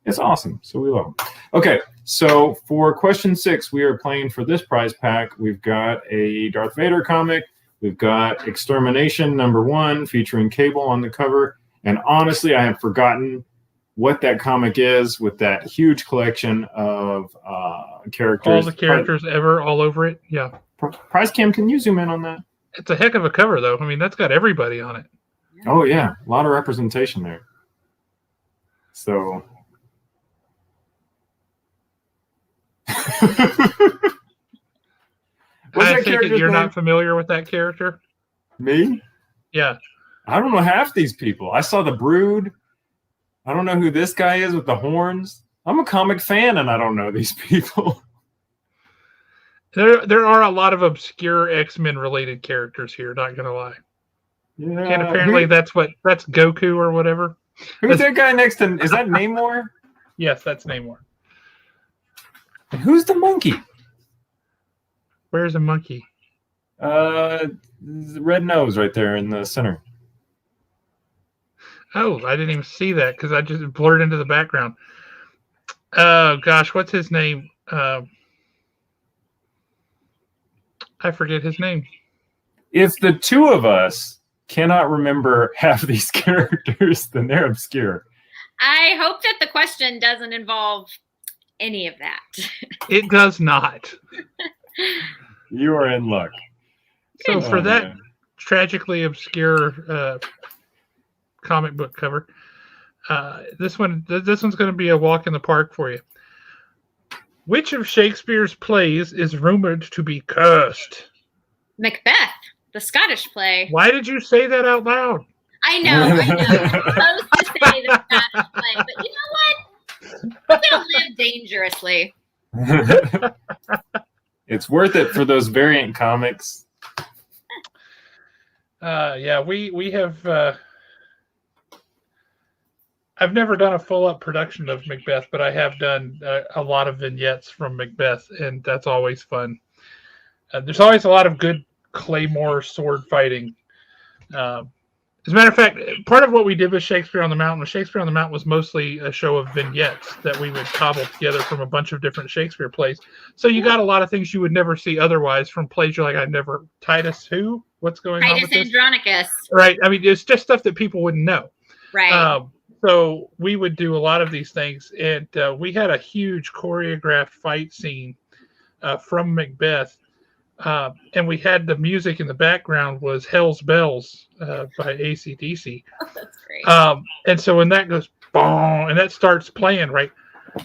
it's awesome. So we love them. Okay, so for question 6, we are playing for this prize pack. We've got a Darth Vader comic. We've got Extermination #1 featuring Cable on the cover. And honestly, I have forgotten what that comic is with that huge collection of characters. All the characters ever, all over it. Yeah. Prize Cam, can you zoom in on that? It's a heck of a cover, though. I mean, that's got everybody on it. Oh, yeah. A lot of representation there. So. I take it you're not familiar with that character? Me? Yeah. I don't know half these people. I saw the Brood. I don't know who this guy is with the horns. I'm a comic fan, and I don't know these people. There are a lot of obscure X-Men related characters here, not gonna lie. Yeah. And apparently that's Goku or whatever. Who's that guy next to? Is that Namor? Yes, that's Namor. And who's the monkey? Where's the monkey? The red nose right there in the center. Oh, I didn't even see that because I just blurred into the background. Oh gosh, what's his name? I forget his name. If the two of us cannot remember half of these characters, then they're obscure. I hope that the question doesn't involve any of that. It does not. You are in luck. So for that tragically obscure comic book cover, this one's going to be a walk in the park for you. Which of Shakespeare's plays is rumored to be cursed? Macbeth, the Scottish play. Why did you say that out loud? I know. I'm supposed to say the Scottish play, but you know what? I'm going to live dangerously. It's worth it for those variant comics. Yeah, we have. I've never done a full-up production of Macbeth, but I have done a lot of vignettes from Macbeth, and that's always fun. There's always a lot of good claymore sword fighting. As a matter of fact, part of what we did with Shakespeare on the Mountain was mostly a show of vignettes that we would cobble together from a bunch of different Shakespeare plays. So you got a lot of things you would never see otherwise from plays you're like, I've never... Titus who? What's going on with this? Titus Andronicus. Right. I mean, it's just stuff that people wouldn't know. Right. So we would do a lot of these things, and we had a huge choreographed fight scene from Macbeth, and we had the music in the background was Hell's Bells by AC/DC. Oh, that's great. And so when that goes boom, and that starts playing, right,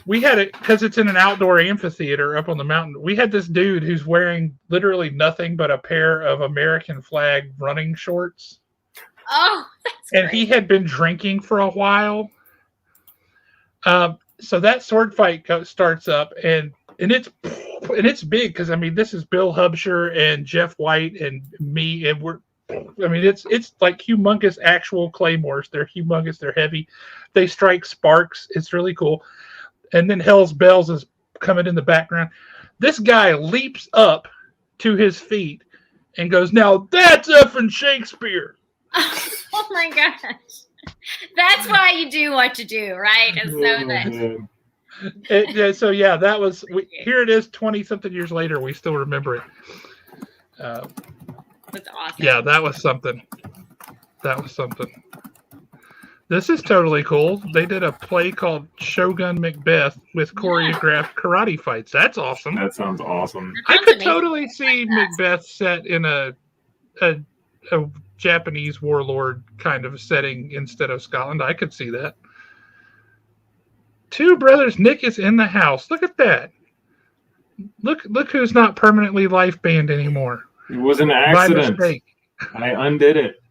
we had it because it's in an outdoor amphitheater up on the mountain. We had this dude who's wearing literally nothing but a pair of American flag running shorts. Oh, that's and great. He had been drinking for a while. So that sword fight starts up, and it's big because I mean this is Bill Hubsher and Jeff White and me, and it's like humongous actual claymores. They're humongous. They're heavy. They strike sparks. It's really cool. And then Hell's Bells is coming in the background. This guy leaps up to his feet and goes, "Now that's effing Shakespeare." Oh my gosh. That's why you do what you do, right? And so yeah, that was here it is 20 something years later, we still remember it. That's awesome. Yeah, that was something. This is totally cool. They did a play called Shogun Macbeth with choreographed karate fights. That's awesome. That sounds awesome. I could totally see Macbeth set in a Japanese warlord kind of setting instead of Scotland. I could see that. Two brothers. Nick is in the house. Look at that. Look who's not permanently life banned anymore. It was an accident. By mistake. I undid it.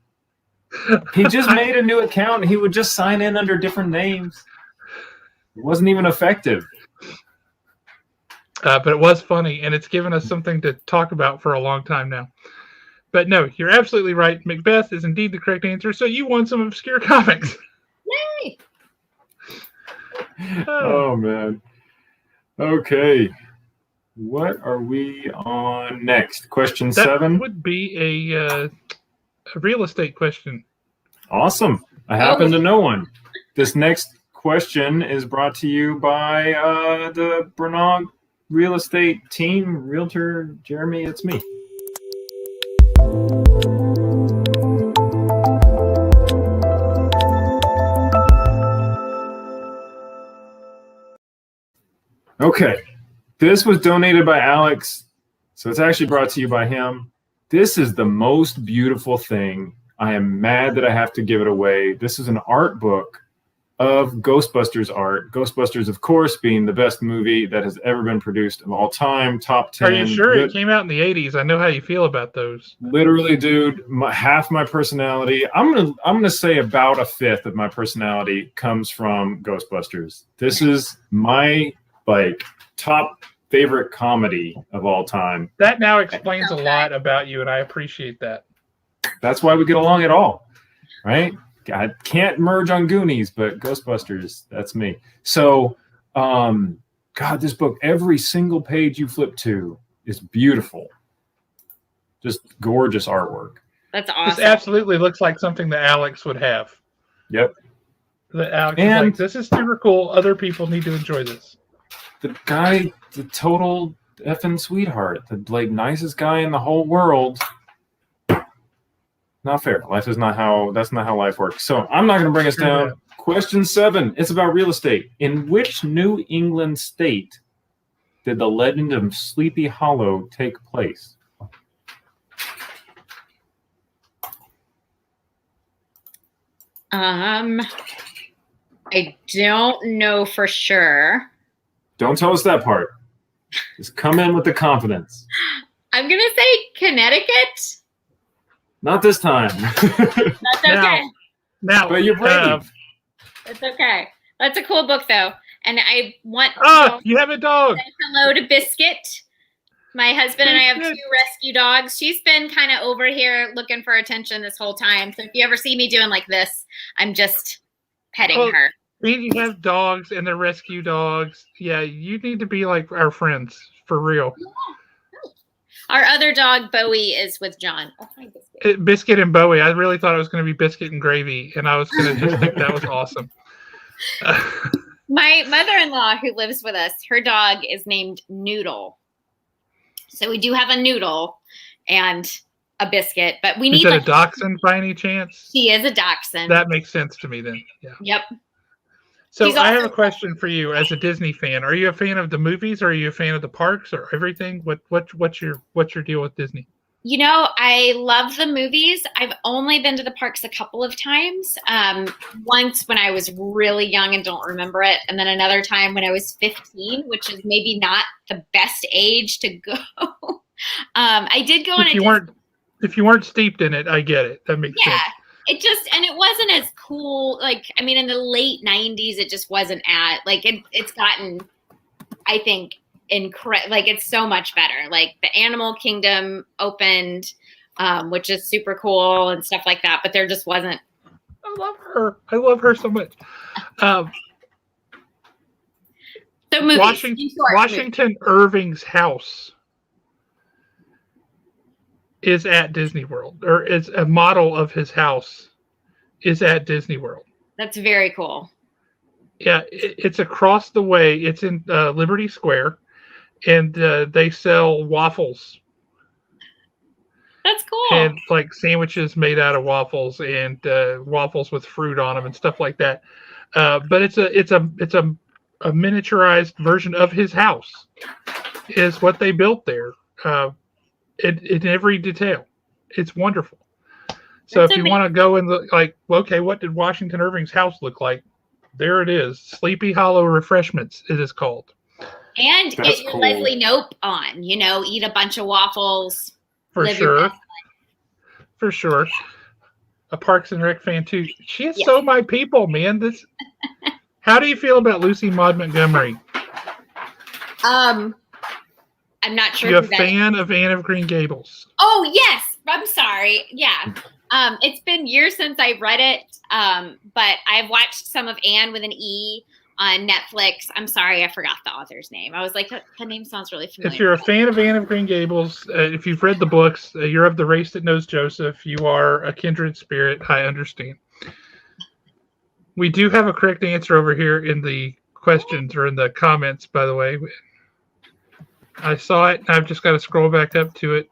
He just made a new account and he would just sign in under different names. It wasn't even effective. But it was funny, and it's given us something to talk about for a long time now. But no, you're absolutely right. Macbeth is indeed the correct answer. So you won some obscure comics. Yay! Oh, man. Okay. What are we on next? Question 7? That would be a real estate question. Awesome. I happen to know one. This next question is brought to you by the Brenog real estate team. Realtor Jeremy, it's me. Okay. This was donated by Alex, so it's actually brought to you by him. This is the most beautiful thing. I am mad that I have to give it away. This is an art book of Ghostbusters art. Ghostbusters, of course, being the best movie that has ever been produced of all time. Top 10. Are you sure it came out in the 80s? I know how you feel about those. Literally, dude, half my personality. I'm gonna say about a fifth of my personality comes from Ghostbusters. This is my top favorite comedy of all time. That now explains a lot about you, and I appreciate that. That's why we get along at all, right? I can't merge on Goonies, but Ghostbusters, that's me. So, God, this book, every single page you flip to is beautiful. Just gorgeous artwork. That's awesome. This absolutely looks like something that Alex would have. Yep. That Alex is like, this is super cool. Other people need to enjoy this. The guy, the total effing sweetheart, the nicest guy in the whole world. Not fair. That's not how life works. So I'm not going to bring us down. Question 7. It's about real estate. In which New England state did the legend of Sleepy Hollow take place? I don't know for sure. Don't tell us that part. Just come in with the confidence. I'm going to say Connecticut. Not this time. That's okay. Now, but you're brave. It's okay. That's a cool book, though. And I want you have a dog. Say hello to Biscuit. My husband and I have 2 rescue dogs. She's been kind of over here looking for attention this whole time. So if you ever see me doing like this, I'm just petting her. You have dogs and they're rescue dogs. Yeah, you need to be like our friends for real. Yeah. Our other dog, Bowie, is with John. Oh, hi, Biscuit. Biscuit and Bowie. I really thought it was going to be Biscuit and Gravy, and I was going to just think that was awesome. My mother-in-law, who lives with us, her dog is named Noodle. So we do have a Noodle and a Biscuit, but we need. Is it a dachshund by any chance? She is a dachshund. That makes sense to me then. Yeah. Yep. So I have a question for you as a Disney fan. Are you a fan of the movies, or are you a fan of the parks, or everything? What's your deal with Disney? You know, I love the movies. I've only been to the parks a couple of times. Once when I was really young and don't remember it, and then another time when I was 15, which is maybe not the best age to go. I did go if you weren't steeped in it, I get it. That makes sense. And it wasn't as cool. Like, I mean, in the late 90s, it just wasn't it's gotten, I think, it's so much better. Like the Animal Kingdom opened, which is super cool and stuff like that. But there just wasn't. I love her so much. So movies. Washington Irving's house is at Disney World, or is a model of his house is at Disney World. That's very cool. Yeah, it's across the way. It's in Liberty Square, and they sell waffles. That's cool. And like sandwiches made out of waffles, and waffles with fruit on them and stuff like that. But it's a miniaturized version of his house. Is what they built there. In every detail. It's wonderful. So if you want to go and look like, okay, what did Washington Irving's house look like? There it is. Sleepy Hollow Refreshments, it is called. And get your Leslie Knope on, eat a bunch of waffles. For sure. For sure. A Parks and Rec fan too. She is so my people, man. How do you feel about Lucy Maud Montgomery? I'm not sure. You're a fan of Anne of Green Gables? Oh, yes. I'm sorry. Yeah. It's been years since I've read it, but I've watched some of Anne with an E on Netflix. I'm sorry, I forgot the author's name. I was like, that name sounds really familiar. If you're a fan of Anne of Green Gables, if you've read the books, you're of the race that knows Joseph. You are a kindred spirit. I understand. We do have a correct answer over here in the questions or in the comments, by the way. I saw it. I've just got to scroll back up to it.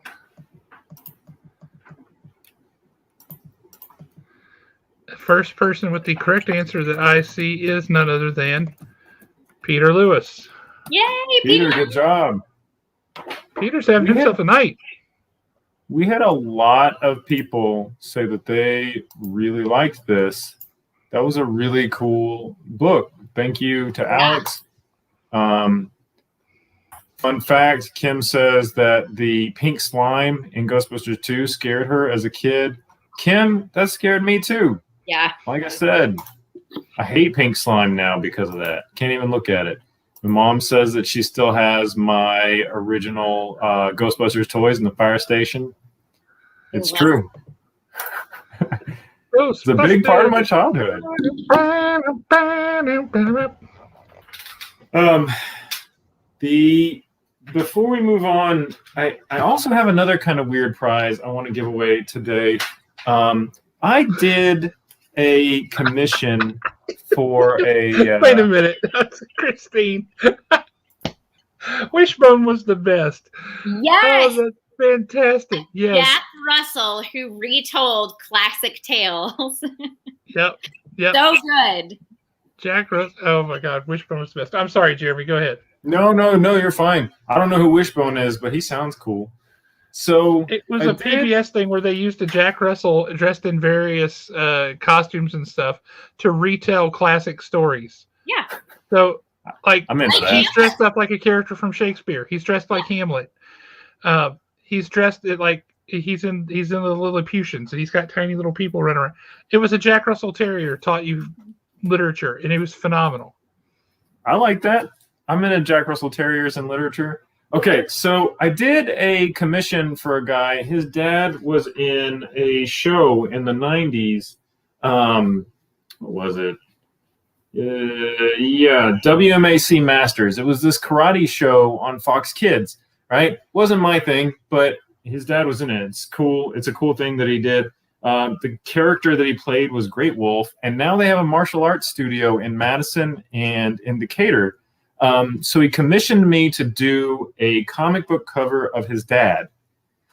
The first person with the correct answer that I see is none other than Peter Lewis. Yay, Peter! Good job. Peter's having himself a night. We had a lot of people say that they really liked this. That was a really cool book. Thank you to Alex. Fun fact, Kim says that the pink slime in Ghostbusters 2 scared her as a kid. Kim, that scared me too. Yeah. Like I said, I hate pink slime now because of that. Can't even look at it. My mom says that she still has my original Ghostbusters toys in the fire station. It's true. It's a big part of my childhood. Before we move on, I also have another kind of weird prize I want to give away today. I did a commission for a. Wait a minute, that's Christine. Wishbone was the best. Yes. Oh, that's fantastic. Yes. Jack Russell, who retold classic tales. Yep. So good. Jack Russell. Oh my God, Wishbone was the best. I'm sorry, Jeremy. Go ahead. No, you're fine. I don't know who Wishbone is, but he sounds cool. So it was a PBS thing where they used a Jack Russell dressed in various costumes and stuff to retell classic stories. Yeah. So, like, he's dressed up like a character from Shakespeare. He's dressed like Hamlet. He's dressed like he's in the Lilliputians, and he's got tiny little people running around. It was a Jack Russell Terrier taught you literature, and it was phenomenal. I like that. I'm into Jack Russell Terriers and literature. Okay, so I did a commission for a guy. His dad was in a show in the 90s. What was it? WMAC Masters. It was this karate show on Fox Kids, right? Wasn't my thing, but his dad was in it. It's cool. It's a cool thing that he did. The character that he played was Great Wolf, and now they have a martial arts studio in Madison and in Decatur. So he commissioned me to do a comic book cover of his dad.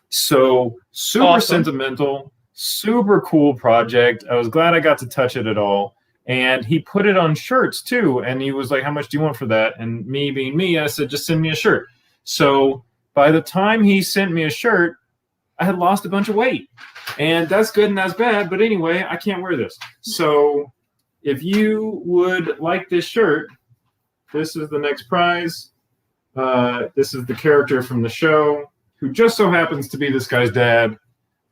So super sentimental, super cool project. I was glad I got to touch it at all. And he put it on shirts too. And he was like, how much do you want for that? And me being me, I said, just send me a shirt. So by the time he sent me a shirt, I had lost a bunch of weight. And that's good and that's bad. But anyway, I can't wear this. So if you would like this shirt, this is the next prize. This is the character from the show, who just so happens to be this guy's dad.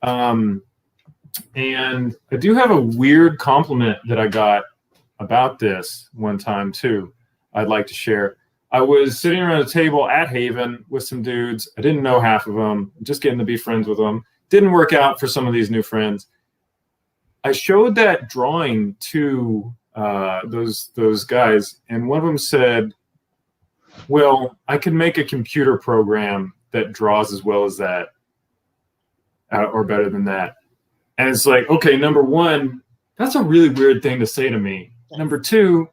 And I do have a weird compliment that I got about this one time, too, I'd like to share. I was sitting around a table at Haven with some dudes. I didn't know half of them, just getting to be friends with them. Didn't work out for some of these new friends. I showed that drawing to those guys, and one of them said, well, I could make a computer program that draws as well as that, or better than that. And it's like, okay, number one, that's a really weird thing to say to me. Number two,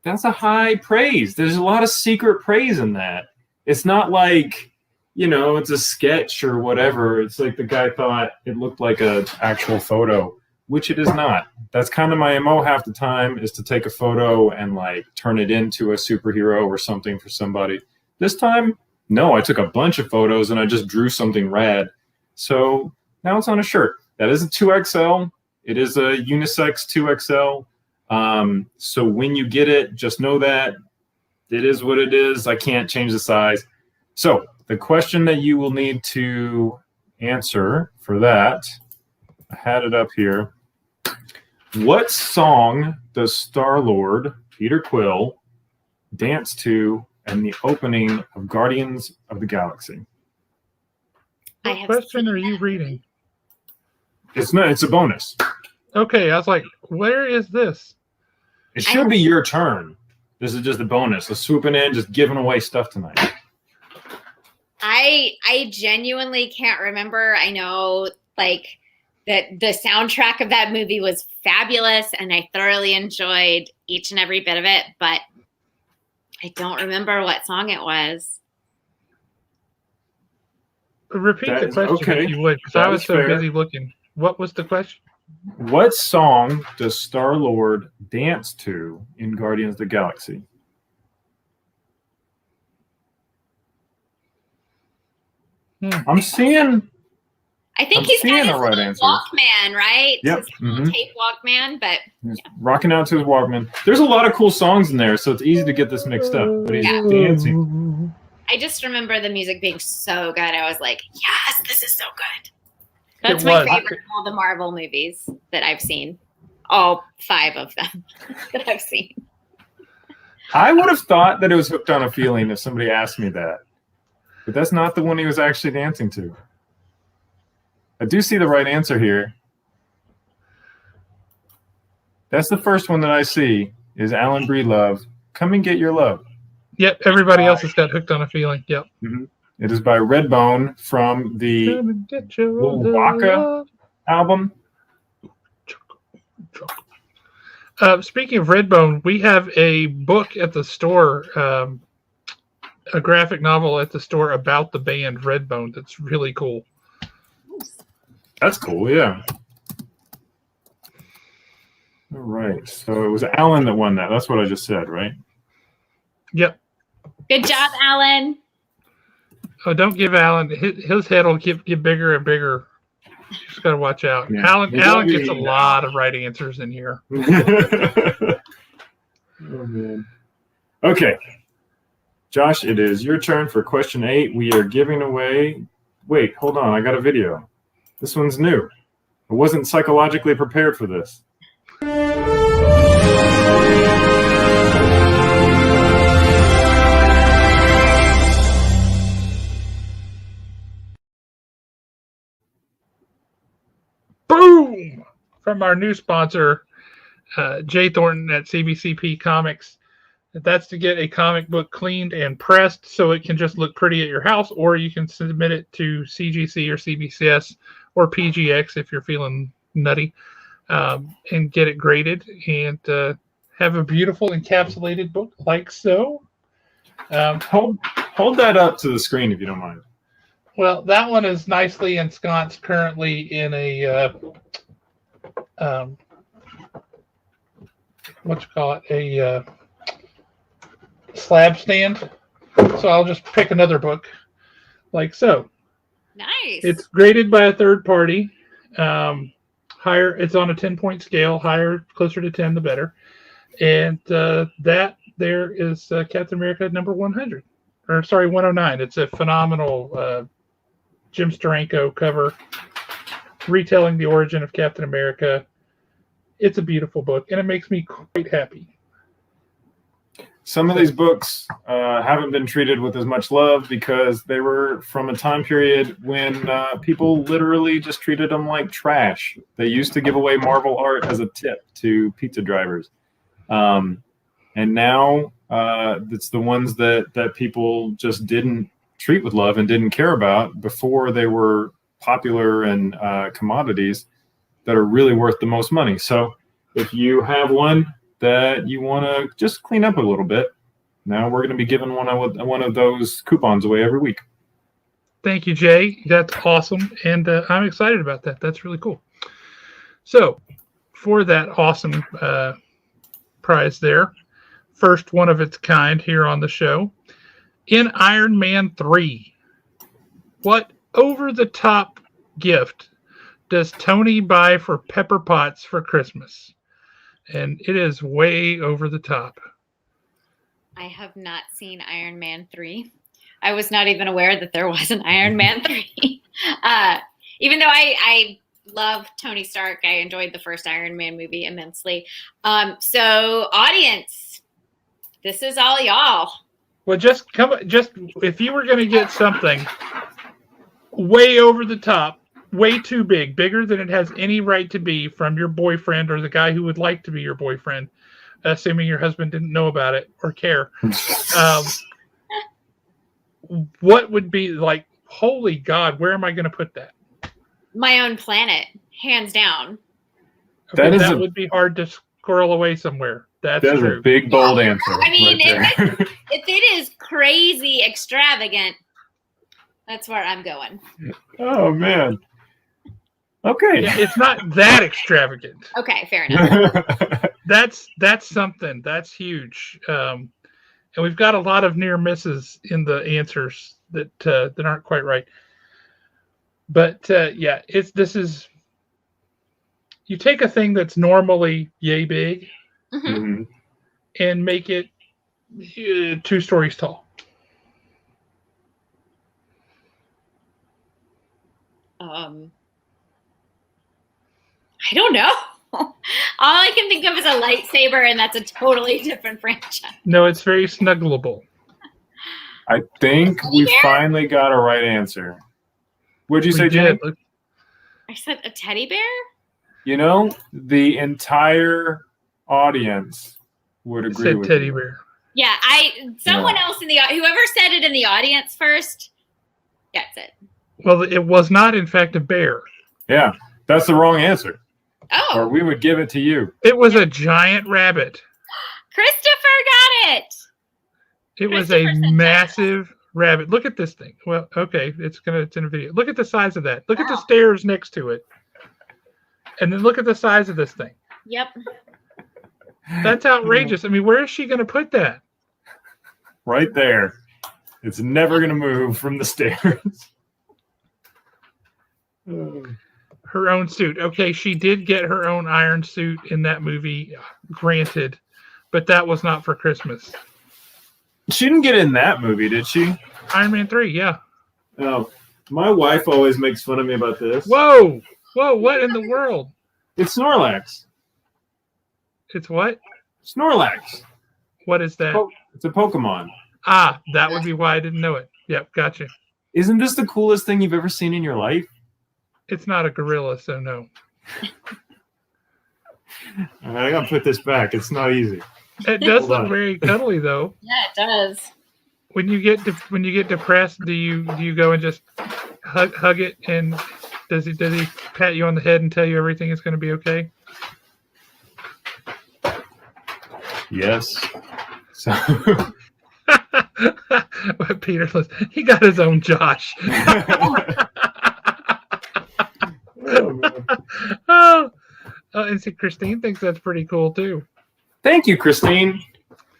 that's a high praise. There's a lot of secret praise in that. It's not like, it's a sketch or whatever. It's like the guy thought it looked like an actual photo, which it is not. That's kind of my MO half the time, is to take a photo and like turn it into a superhero or something for somebody. This time, no, I took a bunch of photos and I just drew something rad. So now it's on a shirt. That is a 2XL. It is a unisex 2XL. So when you get it, just know that it is what it is. I can't change the size. So the question that you will need to answer for that, I had it up here. What song does Star-Lord Peter Quill dance to in the opening of Guardians of the Galaxy? What question are you reading? It's a bonus. Okay, I was like, where is this? It should be your turn. This is just a bonus. Let's swooping in, just giving away stuff tonight. I genuinely can't remember. I know, like, that the soundtrack of that movie was fabulous, and I thoroughly enjoyed each and every bit of it, but I don't remember what song it was. Repeat the question if you would, because I was so busy looking. What was the question? What song does Star-Lord dance to in Guardians of the Galaxy? I'm seeing I think I'm he's got seeing his the right little answers. Walkman, right? Yep. His little tape Walkman, but He's rocking out to his Walkman. There's a lot of cool songs in there, so it's easy to get this mixed up. But he's dancing. I just remember the music being so good. I was like, yes, this is so good. That's It my was. favorite of all the Marvel movies that I've seen. All 5 of them that I've seen. I would have thought that it was Hooked on a Feeling if somebody asked me that. But that's not the one he was actually dancing to. I do see the right answer here. That's the first one that I see is Alan Breedlove, Come and Get Your Love. Yep, everybody else has got Hooked on a Feeling. Yep. Mm-hmm. It is by Redbone from the Come and get your Waka love. album. Speaking of Redbone, we have a book at the store, a graphic novel at the store about the band Redbone. That's really cool. That's cool, yeah. All right. So it was Alan that won that. That's what I just said, right? Yep. Good job, Alan. Oh, don't give Alan. His head will get bigger and bigger. You just got to watch out. Yeah. Alan gets a lot of right answers in here. Oh, man. Okay. Josh, it is your turn for question 8. We are giving away... Wait, hold on. I got a video. This one's new. I wasn't psychologically prepared for this. Boom! From our new sponsor, Jay Thornton at CBCP Comics. That's to get a comic book cleaned and pressed so it can just look pretty at your house, or you can submit it to CGC or CBCS or PGX if you're feeling nutty, and get it graded and have a beautiful encapsulated book like so. Hold that up to the screen if you don't mind. Well, that one is nicely ensconced currently in a a slab stand. So I'll just pick another book like so. Nice. It's graded by a third party. Higher, it's on a 10-point scale. Higher, closer to 10, the better. And that there is Captain America number 100. Or sorry, 109. It's a phenomenal Jim Steranko cover retelling the origin of Captain America. It's a beautiful book, and it makes me quite happy. Some of these books haven't been treated with as much love because they were from a time period when people literally just treated them like trash. They used to give away Marvel art as a tip to pizza drivers. And now it's the ones that people just didn't treat with love and didn't care about before they were popular and commodities that are really worth the most money. So if you have one that you want to just clean up a little bit, now we're going to be giving one of those coupons away every week. Thank you, Jay. That's awesome, and I'm excited about that. That's really cool. So for that awesome prize there, first one of its kind here on the show, in Iron Man 3, what over-the-top gift does Tony buy for Pepper Potts for Christmas? And it is way over the top. I have not seen Iron Man 3. I was not even aware that there was an Iron Man 3. Even though I love Tony Stark, I enjoyed the first Iron Man movie immensely. So audience, this is all y'all. Well, just if you were going to get something way over the top, way too big, bigger than it has any right to be from your boyfriend or the guy who would like to be your boyfriend, assuming your husband didn't know about it or care. What would be like, holy God, where am I going to put that? My own planet, hands down. Okay, that would be hard to squirrel away somewhere. That's true. A big, bold answer. I mean, right if it is crazy extravagant, that's where I'm going. Oh, man. Okay. Yeah, it's not that extravagant. Okay, fair enough. That's something. That's huge. And we've got a lot of near misses in the answers that aren't quite right. But yeah, this is, you take a thing that's normally yay big Mhm. and make it 2 stories tall. I don't know. All I can think of is a lightsaber, and that's a totally different franchise. No, it's very snuggleable. I think we finally got a right answer. What'd you say, Jenny? I said a teddy bear? You know, the entire audience would agree with teddy you. bear. Yeah, someone else in the whoever said it in the audience first gets it. Well, it was not, in fact, a bear. Yeah, that's the wrong answer. Oh. Or we would give it to you. It was a giant rabbit. Christopher got it. It was a massive rabbit. Look at this thing. Well, okay, it's in a video. Look at the size of that. Look at the stairs next to it. And then look at the size of this thing. Yep. That's outrageous. I mean, where is she going to put that? Right there. It's never going to move from the stairs. Her own suit. Okay, she did get her own iron suit in that movie, granted, but that was not for Christmas. She didn't get in that movie, did she? Iron Man 3, yeah. Oh, my wife always makes fun of me about this. Whoa! Whoa, what in the world? It's Snorlax. It's what? Snorlax. What is that? It's a Pokemon. Ah, that would be why I didn't know it. Yep, gotcha. Isn't this the coolest thing you've ever seen in your life? It's not a gorilla, so no. All right, I gotta put this back. It's not easy. It does look very cuddly, though. Yeah, it does. When you get depressed, do you go and just hug it, and does he pat you on the head and tell you everything is going to be okay? Yes. So Peter, he got his own Josh. Oh, and see, Christine thinks that's pretty cool too. Thank you, Christine.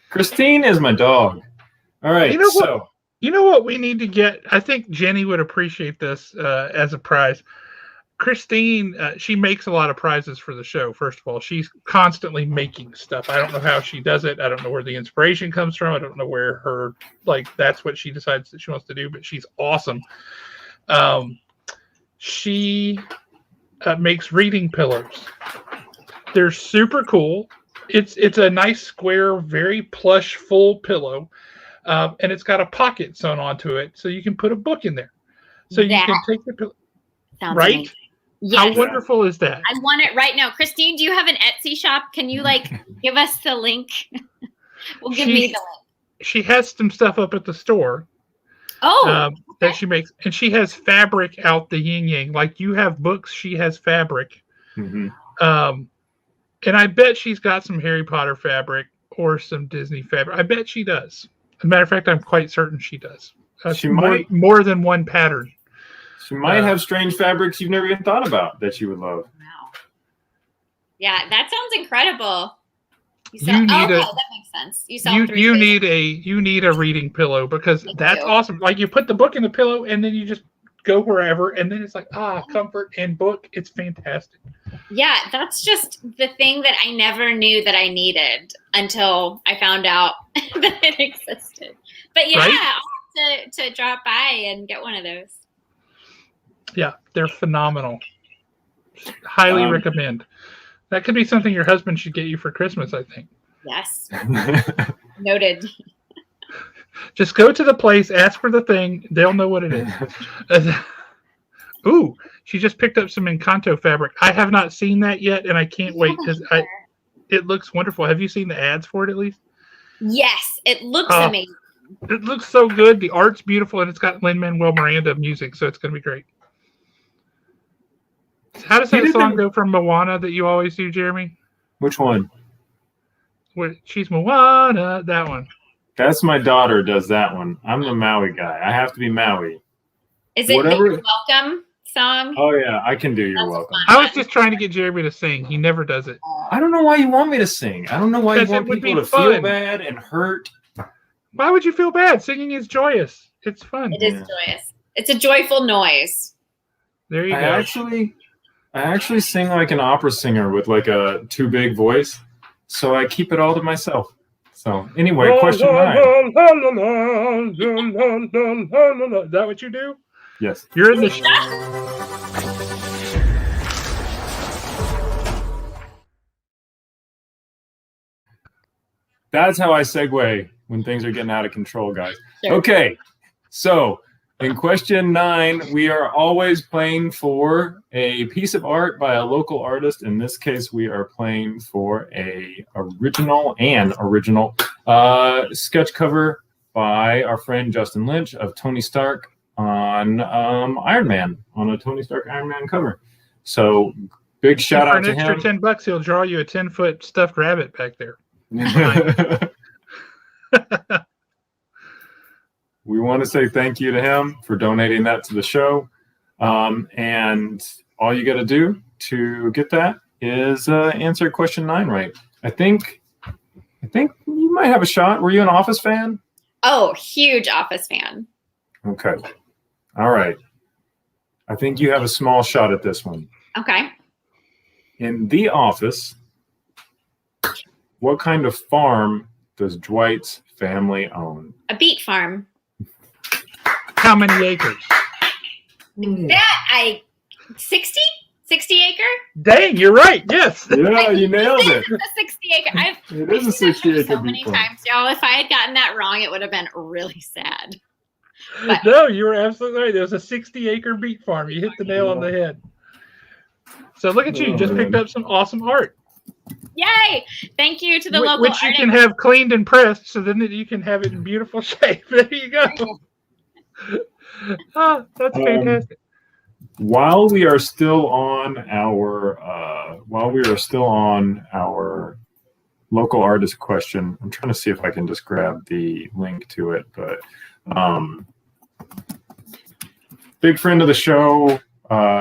Christine is my dog. All right. You know what we need to get? I think Jenny would appreciate this as a prize. Christine, she makes a lot of prizes for the show. First of all, she's constantly making stuff. I don't know how she does it. I don't know where the inspiration comes from. I don't know where her, that's what she decides that she wants to do, but she's awesome. She makes reading pillows. They're super cool. It's a nice square, very plush, full pillow, and it's got a pocket sewn onto it, so you can put a book in there. So you can take the pillow. Sounds right? amazing. Yes. How wonderful is that? I want it right now. Christine, do you have an Etsy shop? Can you give us the link? Well, give me the link. She has some stuff up at the store. That she makes, and she has fabric out the yin yang. Like you have books, she has fabric. Mm-hmm. And I bet she's got some Harry Potter fabric or some Disney fabric. I bet she does. As a matter of fact, I'm quite certain she does. She might more than one pattern. She might have strange fabrics you've never even thought about that you would love. Wow. Yeah, that sounds incredible. That makes sense. You need a reading pillow because that's awesome. Like you put the book in the pillow and then you just go wherever, and then it's like comfort and book. It's fantastic. Yeah, that's just the thing that I never knew that I needed until I found out that it existed. But yeah, right? I'll have to drop by and get one of those. Yeah, they're phenomenal. Highly recommend. That could be something your husband should get you for Christmas, I think. Yes. Noted. Just go to the place, ask for the thing. They'll know what it is. Ooh, she just picked up some Encanto fabric. I have not seen that yet, and I can't wait because it looks wonderful. Have you seen the ads for it at least? Yes, it looks amazing. It looks so good. The art's beautiful, and it's got Lin-Manuel Miranda music, so it's going to be great. How does that song go from Moana that you always do, Jeremy? Which one? Where she's Moana, that one. That's my daughter does that one. I'm the Maui guy. I have to be Maui. Is it the You're Welcome song? Oh, yeah. I can do You're Welcome. I was just trying to get Jeremy to sing. He never does it. I don't know why you want me to sing. I don't know why you want people to feel bad and hurt. Why would you feel bad? Singing is joyous. It's fun. It is joyous. It's a joyful noise. There you I go. actually sing like an opera singer with like a too big voice, so I keep it all to myself. So anyway, question 9. Is that what you do? Yes. You're in the. That's how I segue when things are getting out of control, guys. Sure. Okay, so in question 9, we are always playing for a piece of art by a local artist. In this case, we are playing for a original sketch cover by our friend Justin Lynch of Tony Stark on Iron Man, on a Tony Stark Iron Man cover. So big shout out to him. For an extra $10, he'll draw you a 10-foot stuffed rabbit back there. We want to say thank you to him for donating that to the show. And all you got to do to get that is answer question 9 right. I think you might have a shot. Were you an Office fan? Oh, huge Office fan. Okay. All right. I think you have a small shot at this one. Okay. In The Office, what kind of farm does Dwight's family own? A beet farm. How many acres? That 60 acre? Dang, you're right. Yes. Yeah, you nailed it. It's a 60 acre. It is a 60 acre so many beet farm. times, y'all. If I had gotten that wrong, it would have been really sad. But No, you were absolutely right. There was a 60-acre beet farm. You hit the nail on the head. So look at you. Just picked up some awesome art. yay! Thank you to the local Which you can have cleaned and pressed so then you can have it in beautiful shape. There you go. Oh, that's fantastic. While we are still on our local artist question, I'm trying to see if I can just grab the link to it. But big friend of the show.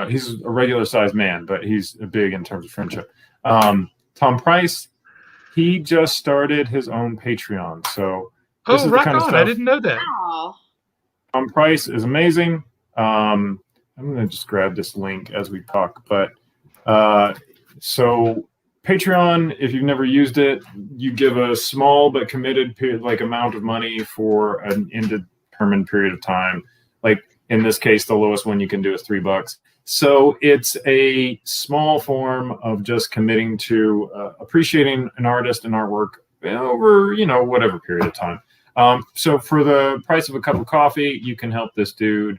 He's a regular sized man, but he's big in terms of friendship. Tom Price, he just started his own Patreon. So this is the kind of stuff. I didn't know that. Wow. Tom Price is amazing. I'm going to just grab this link as we talk. But so Patreon, if you've never used it, you give a small but committed amount of money for an indeterminate period of time. Like in this case, the lowest one you can do is $3. So it's a small form of just committing to appreciating an artist and artwork over, whatever period of time. So for the price of a cup of coffee, you can help this dude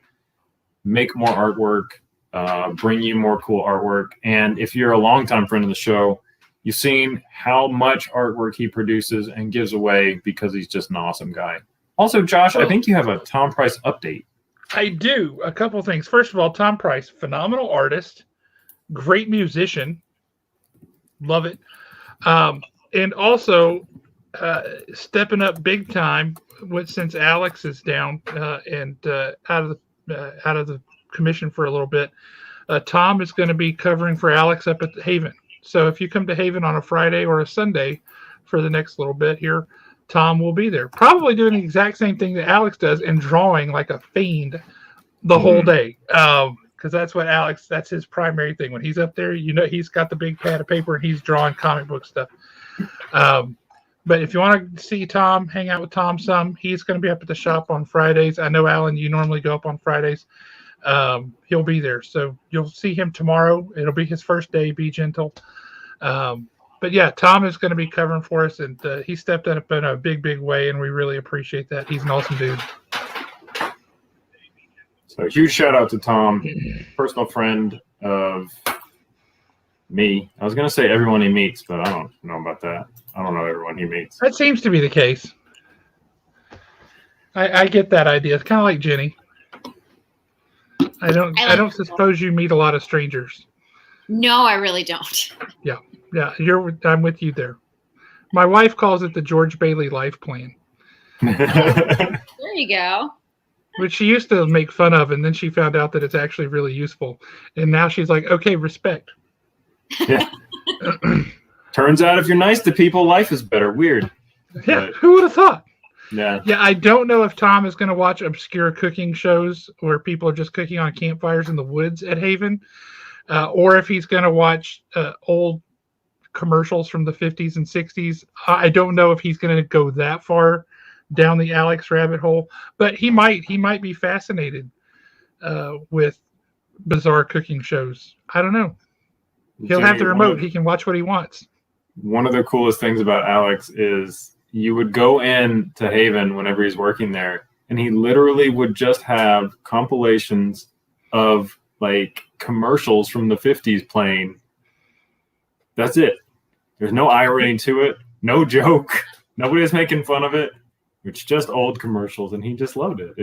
make more artwork, bring you more cool artwork. And if you're a longtime friend of the show, you've seen how much artwork he produces and gives away because he's just an awesome guy. Also, Josh, I think you have a Tom Price update. I do. A couple things. First of all, Tom Price, phenomenal artist, great musician. Love it. And also stepping up big time since Alex is down and out of the commission for a little bit. Tom is going to be covering for Alex up at the Haven. So if you come to Haven on a Friday or a Sunday for the next little bit here, Tom will be there, probably doing the exact same thing that Alex does and drawing like a fiend the whole day. Because that's his primary thing. When he's up there, he's got the big pad of paper and he's drawing comic book stuff. But if you want to see Tom, hang out with Tom some, he's going to be up at the shop on Fridays. I know, Alan, you normally go up on Fridays. He'll be there. So you'll see him tomorrow. It'll be his first day. Be gentle. But yeah, Tom is going to be covering for us, and he stepped up in a big, big way, and we really appreciate that. He's an awesome dude. So huge shout out to Tom, personal friend of me. I was going to say everyone he meets, but I don't know about that. I don't know everyone he meets. That seems to be the case. I get that idea. It's kind of like Jenny. I don't suppose you meet a lot of strangers. No, I really don't. Yeah, I'm with you there. My wife calls it the George Bailey life plan. There you go. Which she used to make fun of, and then she found out that it's actually really useful. And now she's like, okay, respect. Yeah. Turns out if you're nice to people, life is better. Weird. Yeah, who would have thought? Yeah. Yeah, I don't know if Tom is going to watch obscure cooking shows where people are just cooking on campfires in the woods at Haven, or if he's going to watch old commercials from the 50s and 60s. I don't know if he's going to go that far down the Alex rabbit hole, but he might be fascinated with bizarre cooking shows. I don't know. He'll have the remote. He can watch what he wants. One of the coolest things about Alex is you would go in to Haven whenever he's working there, and he literally would just have compilations of like commercials from the 50s playing. That's it. There's no irony to it, no joke. Nobody's making fun of it. It's just old commercials, and he just loved it.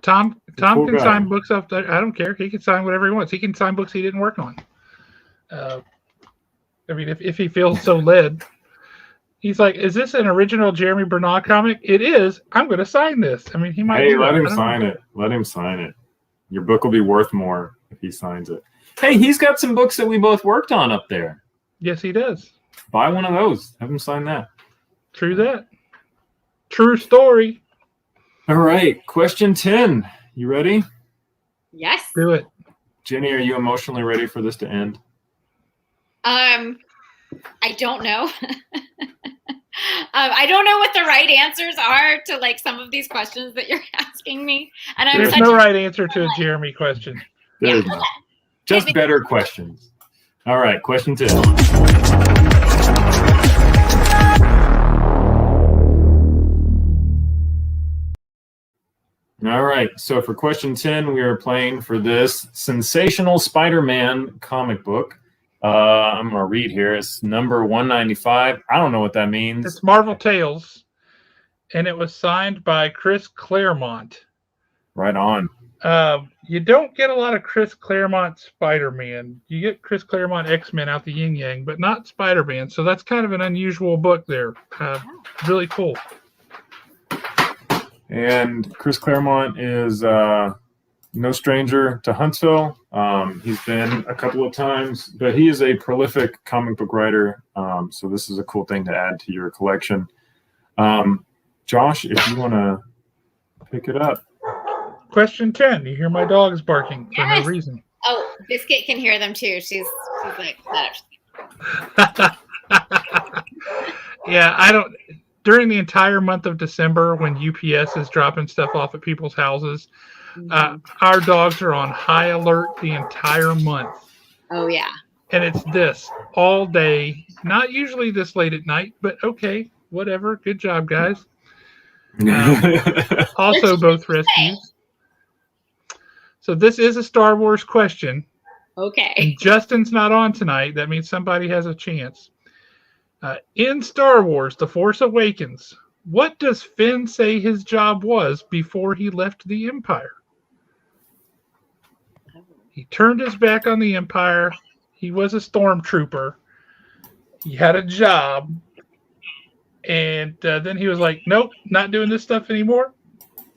Tom cool can guy. sign books up there. I don't care. He can sign whatever he wants. He can sign books he didn't work on. I mean, if he feels so led, he's like, "Is this an original Jeremy Bernard comic?" It is. I'm going to sign this. I mean, he might. Hey, let him sign it. Let him sign it. Your book will be worth more if he signs it. Hey, he's got some books that we both worked on up there. Yes, he does. Buy one of those. Have him sign that. True that. True story. All right. Question 10. You ready? Yes. Do it. Jenny, are you emotionally ready for this to end? I don't know. I don't know what the right answers are to like some of these questions that you're asking me. And I'm There's no right answer to a Jeremy question. There's not. Just better questions. All right. Question 10. All right. So for question 10, we are playing for this sensational Spider-Man comic book. I'm going to read here. It's number 195. I don't know what that means. It's Marvel Tales, and it was signed by Chris Claremont. Right on. You don't get a lot of Chris Claremont Spider-Man. You get Chris Claremont X-Men out the yin-yang, but not Spider-Man. So that's kind of an unusual book there. Really cool. And Chris Claremont is no stranger to Huntsville. He's been a couple of times, but he is a prolific comic book writer. So this is a cool thing to add to your collection. Josh, if you want to pick it up. Question 10. You hear my dogs barking for Yes. no reason. Oh, Biscuit can hear them too. She's like that. Yeah, I don't. During the entire month of December, when UPS is dropping stuff off at people's houses, our dogs are on high alert the entire month. Oh yeah. And it's this all day, not usually this late at night, but okay, whatever. Good job, guys. Also, both rescues. So this is a Star Wars question. Okay. And Justin's not on tonight. That means somebody has a chance. In Star Wars, The Force Awakens, what does Finn say his job was before he left the Empire? He turned his back on the Empire. He was a stormtrooper. He had a job. And then he was like, nope, not doing this stuff anymore.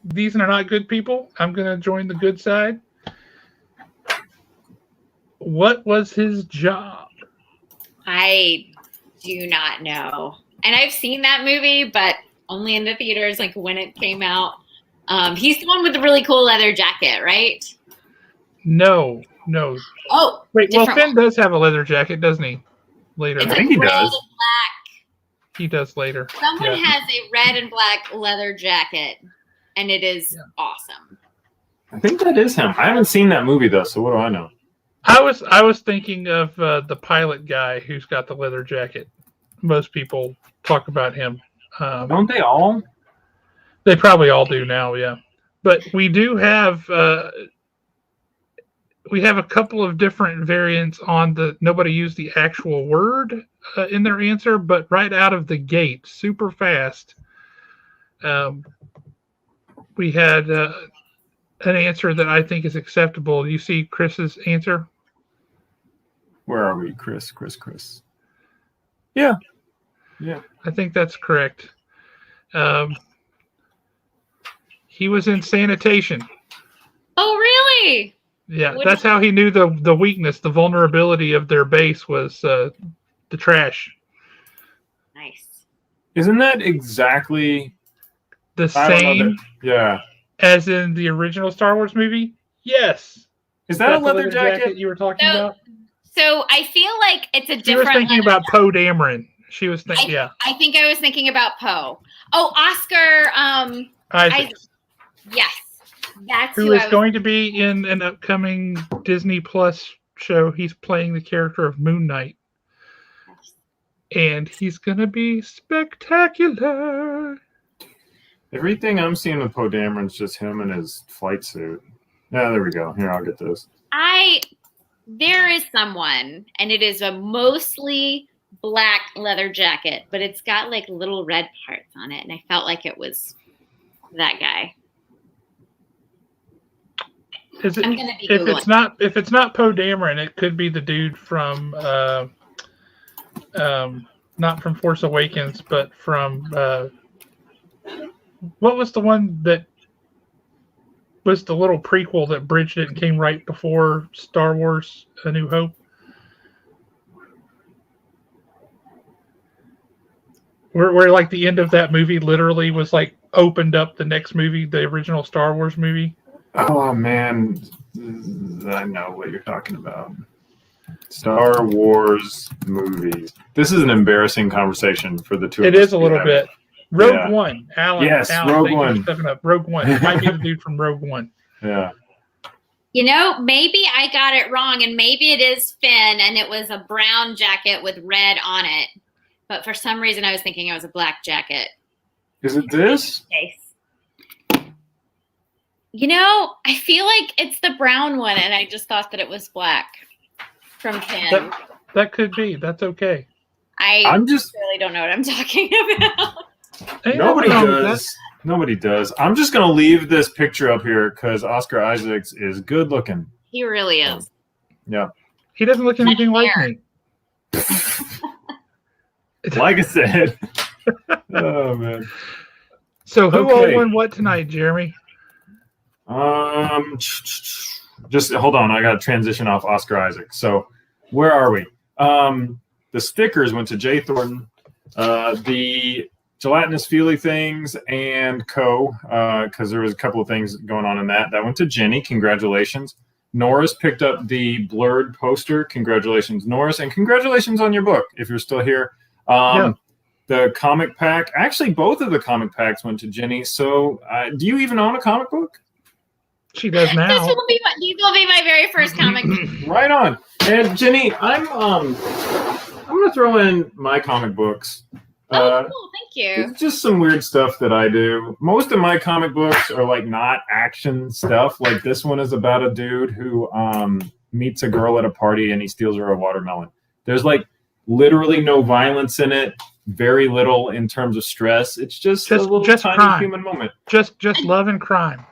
These are not good people. I'm going to join the good side. What was his job? I do not know. And I've seen that movie, but only in the theaters, like when it came out. He's the one with the really cool leather jacket, right? No. Oh, Wait, well, different Finn does have a leather jacket, doesn't he? Later. It's I think he red does. and black. He does later. Someone Yeah. has a red and black leather jacket, and it is awesome. I think that is him. I haven't seen that movie, though, so what do I know? I was thinking of the pilot guy who's got the leather jacket. Most people talk about him. Don't they all? They probably all do now, yeah. But we do have a couple of different variants on the. Nobody used the actual word in their answer, but right out of the gate, super fast. We had an answer that I think is acceptable. You see Chris's answer? Where are we? Chris. Yeah. I think that's correct. He was in sanitation. Oh, really? Yeah, that's how he knew the weakness, the vulnerability of their base was the trash. Nice. Isn't that exactly the I don't know same Yeah. as in the original Star Wars movie? Yes. Is that a That's the leather jacket? you were talking So- about? So I feel like it's a She was different. thinking about Poe Dameron. She was thinking, yeah. I think I was thinking about Poe. Oh, Oscar. Isaac, Yes, that's who who is I was. going to be in an upcoming Disney Plus show. He's playing the character of Moon Knight. And he's going to be spectacular. Everything I'm seeing with Poe Dameron's just him in his flight suit. Yeah, there we go. Here, I'll get this. There is someone, and it is a mostly black leather jacket, but it's got like little red parts on it, and I felt like it was that guy. Is it, I'm gonna be if Googling. it's not Poe Dameron, it could be the dude from not from Force Awakens, but from what was the one that was the little prequel that bridged it and came right before Star Wars: A New Hope? Where like the end of that movie literally was like opened up the next movie, the original Star Wars movie. Oh man, I know what you're talking about. Star Wars movies. This is an embarrassing conversation for the two of us. It is a little bit. Rogue One. Alan. Yes, Alan, Rogue thank you One. for stepping up. Rogue One. It might be the dude from Rogue One. Yeah. You know, maybe I got it wrong, and maybe it is Finn, and it was a brown jacket with red on it. But for some reason, I was thinking it was a black jacket. Is it this? You know, I feel like it's the brown one, and I just thought that it was black from Finn. That could be. That's okay. I'm just really don't know what I'm talking about. Hey, nobody no, does. Nobody does. I'm just gonna leave this picture up here because Oscar Isaacs is good looking. He really is. Yeah. He doesn't look anything like me. Like I said. Oh man. So who Okay. all won what tonight, Jeremy? Just hold on. I got to transition off Oscar Isaac. So where are we? The stickers went to Jay Thornton. The gelatinous feely things and because there was a couple of things going on in that. That went to Jenny. Congratulations. Norris picked up the blurred poster. Congratulations, Norris. And congratulations on your book, if you're still here. Yeah. The comic pack. Actually, both of the comic packs went to Jenny. So do you even own a comic book? She does now. These will be my very first comic. Right on. And Jenny, I'm gonna throw in my comic books. Oh, cool. Thank you. It's just some weird stuff that I do. Most of my comic books are like not action stuff. Like this one is about a dude who meets a girl at a party and he steals her a watermelon. There's like literally no violence in it. Very little in terms of stress. It's just a little tiny crime. human moment. Just love and crime.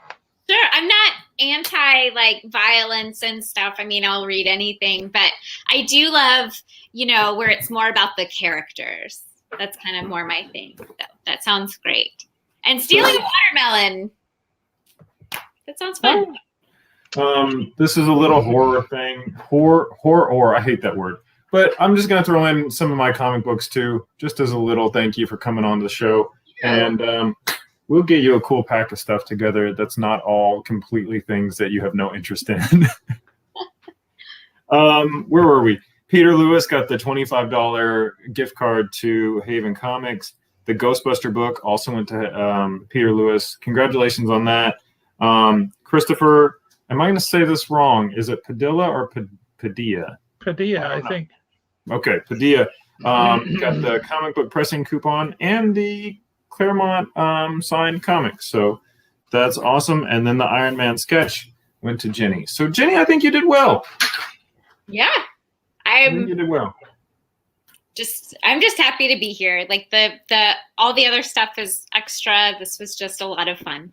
Sure. I'm not anti like violence and stuff. I mean, I'll read anything, but I do love, where it's more about the characters. That's kind of more my thing. That sounds great. And stealing a watermelon. That sounds fun. This is a little horror thing. Horror. I hate that word. But I'm just going to throw in some of my comic books too, just as a little thank you for coming on the show. And we'll get you a cool pack of stuff together that's not all completely things that you have no interest in. Where were we? Peter Lewis got the $25 gift card to Haven Comics. The Ghostbuster book also went to Peter Lewis. Congratulations on that. Christopher, am I going to say this wrong? Is it Padilla or Padilla? Padilla, I think. Okay, Padilla got the comic book pressing coupon and the Claremont signed comics. So that's awesome. And then the Iron Man sketch went to Jenny. So Jenny, I think you did well. Yeah. I think you did well. I'm just happy to be here. Like the all the other stuff is extra. This was just a lot of fun.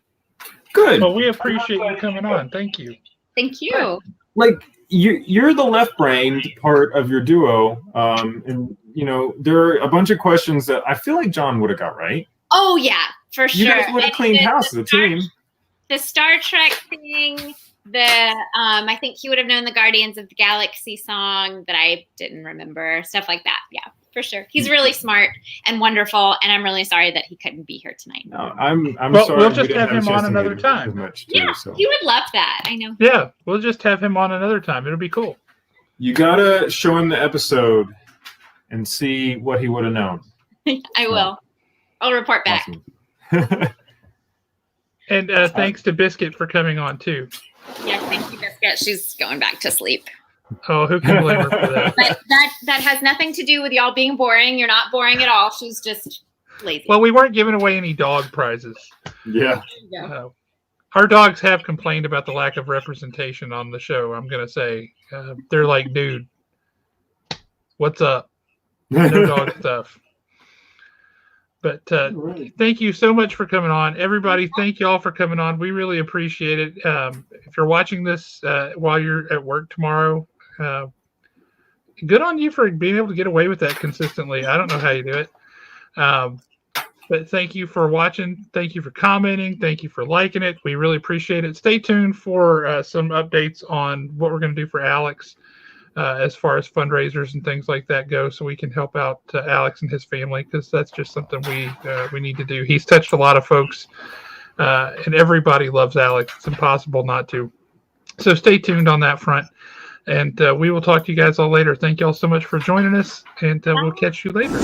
Good. Well, we appreciate you coming on. Thank you. Thank you. Like you're the left-brained part of your duo, and there are a bunch of questions that I feel like John would have got right. Oh yeah, for sure. You guys would have cleaned house as a team. The Star Trek thing. I think he would have known the Guardians of the Galaxy song that I didn't remember. Stuff like that. Yeah, for sure. He's really smart and wonderful, and I'm really sorry that he couldn't be here tonight. No, I'm Well, sorry. we'll we just didn't have him a chance on to another meet time. as much, too, Yeah, so. he would love that. I know. Yeah, we'll just have him on another time. It'll be cool. You gotta show him the episode and see what he would have known. I will. I'll report back. Awesome. And thanks to Biscuit for coming on too. Yes, thank you, Biscuit. She's going back to sleep. Oh, who can blame her for that? But that has nothing to do with y'all being boring. You're not boring at all. She's just lazy. Well, we weren't giving away any dog prizes. Yeah. Our dogs have complained about the lack of representation on the show. I'm going to say they're like, dude, what's up? No dog stuff. But thank you so much for coming on. Everybody, thank you all for coming on. We really appreciate it. If you're watching this while you're at work tomorrow, good on you for being able to get away with that consistently. I don't know how you do it. But thank you for watching. Thank you for commenting. Thank you for liking it. We really appreciate it. Stay tuned for some updates on what we're going to do for Alex as far as fundraisers and things like that go, so we can help out Alex and his family, because that's just something we need to do. He's touched a lot of folks, and everybody loves Alex. It's impossible not to. So stay tuned on that front, and we will talk to you guys all later. Thank you all so much for joining us, and we'll catch you later.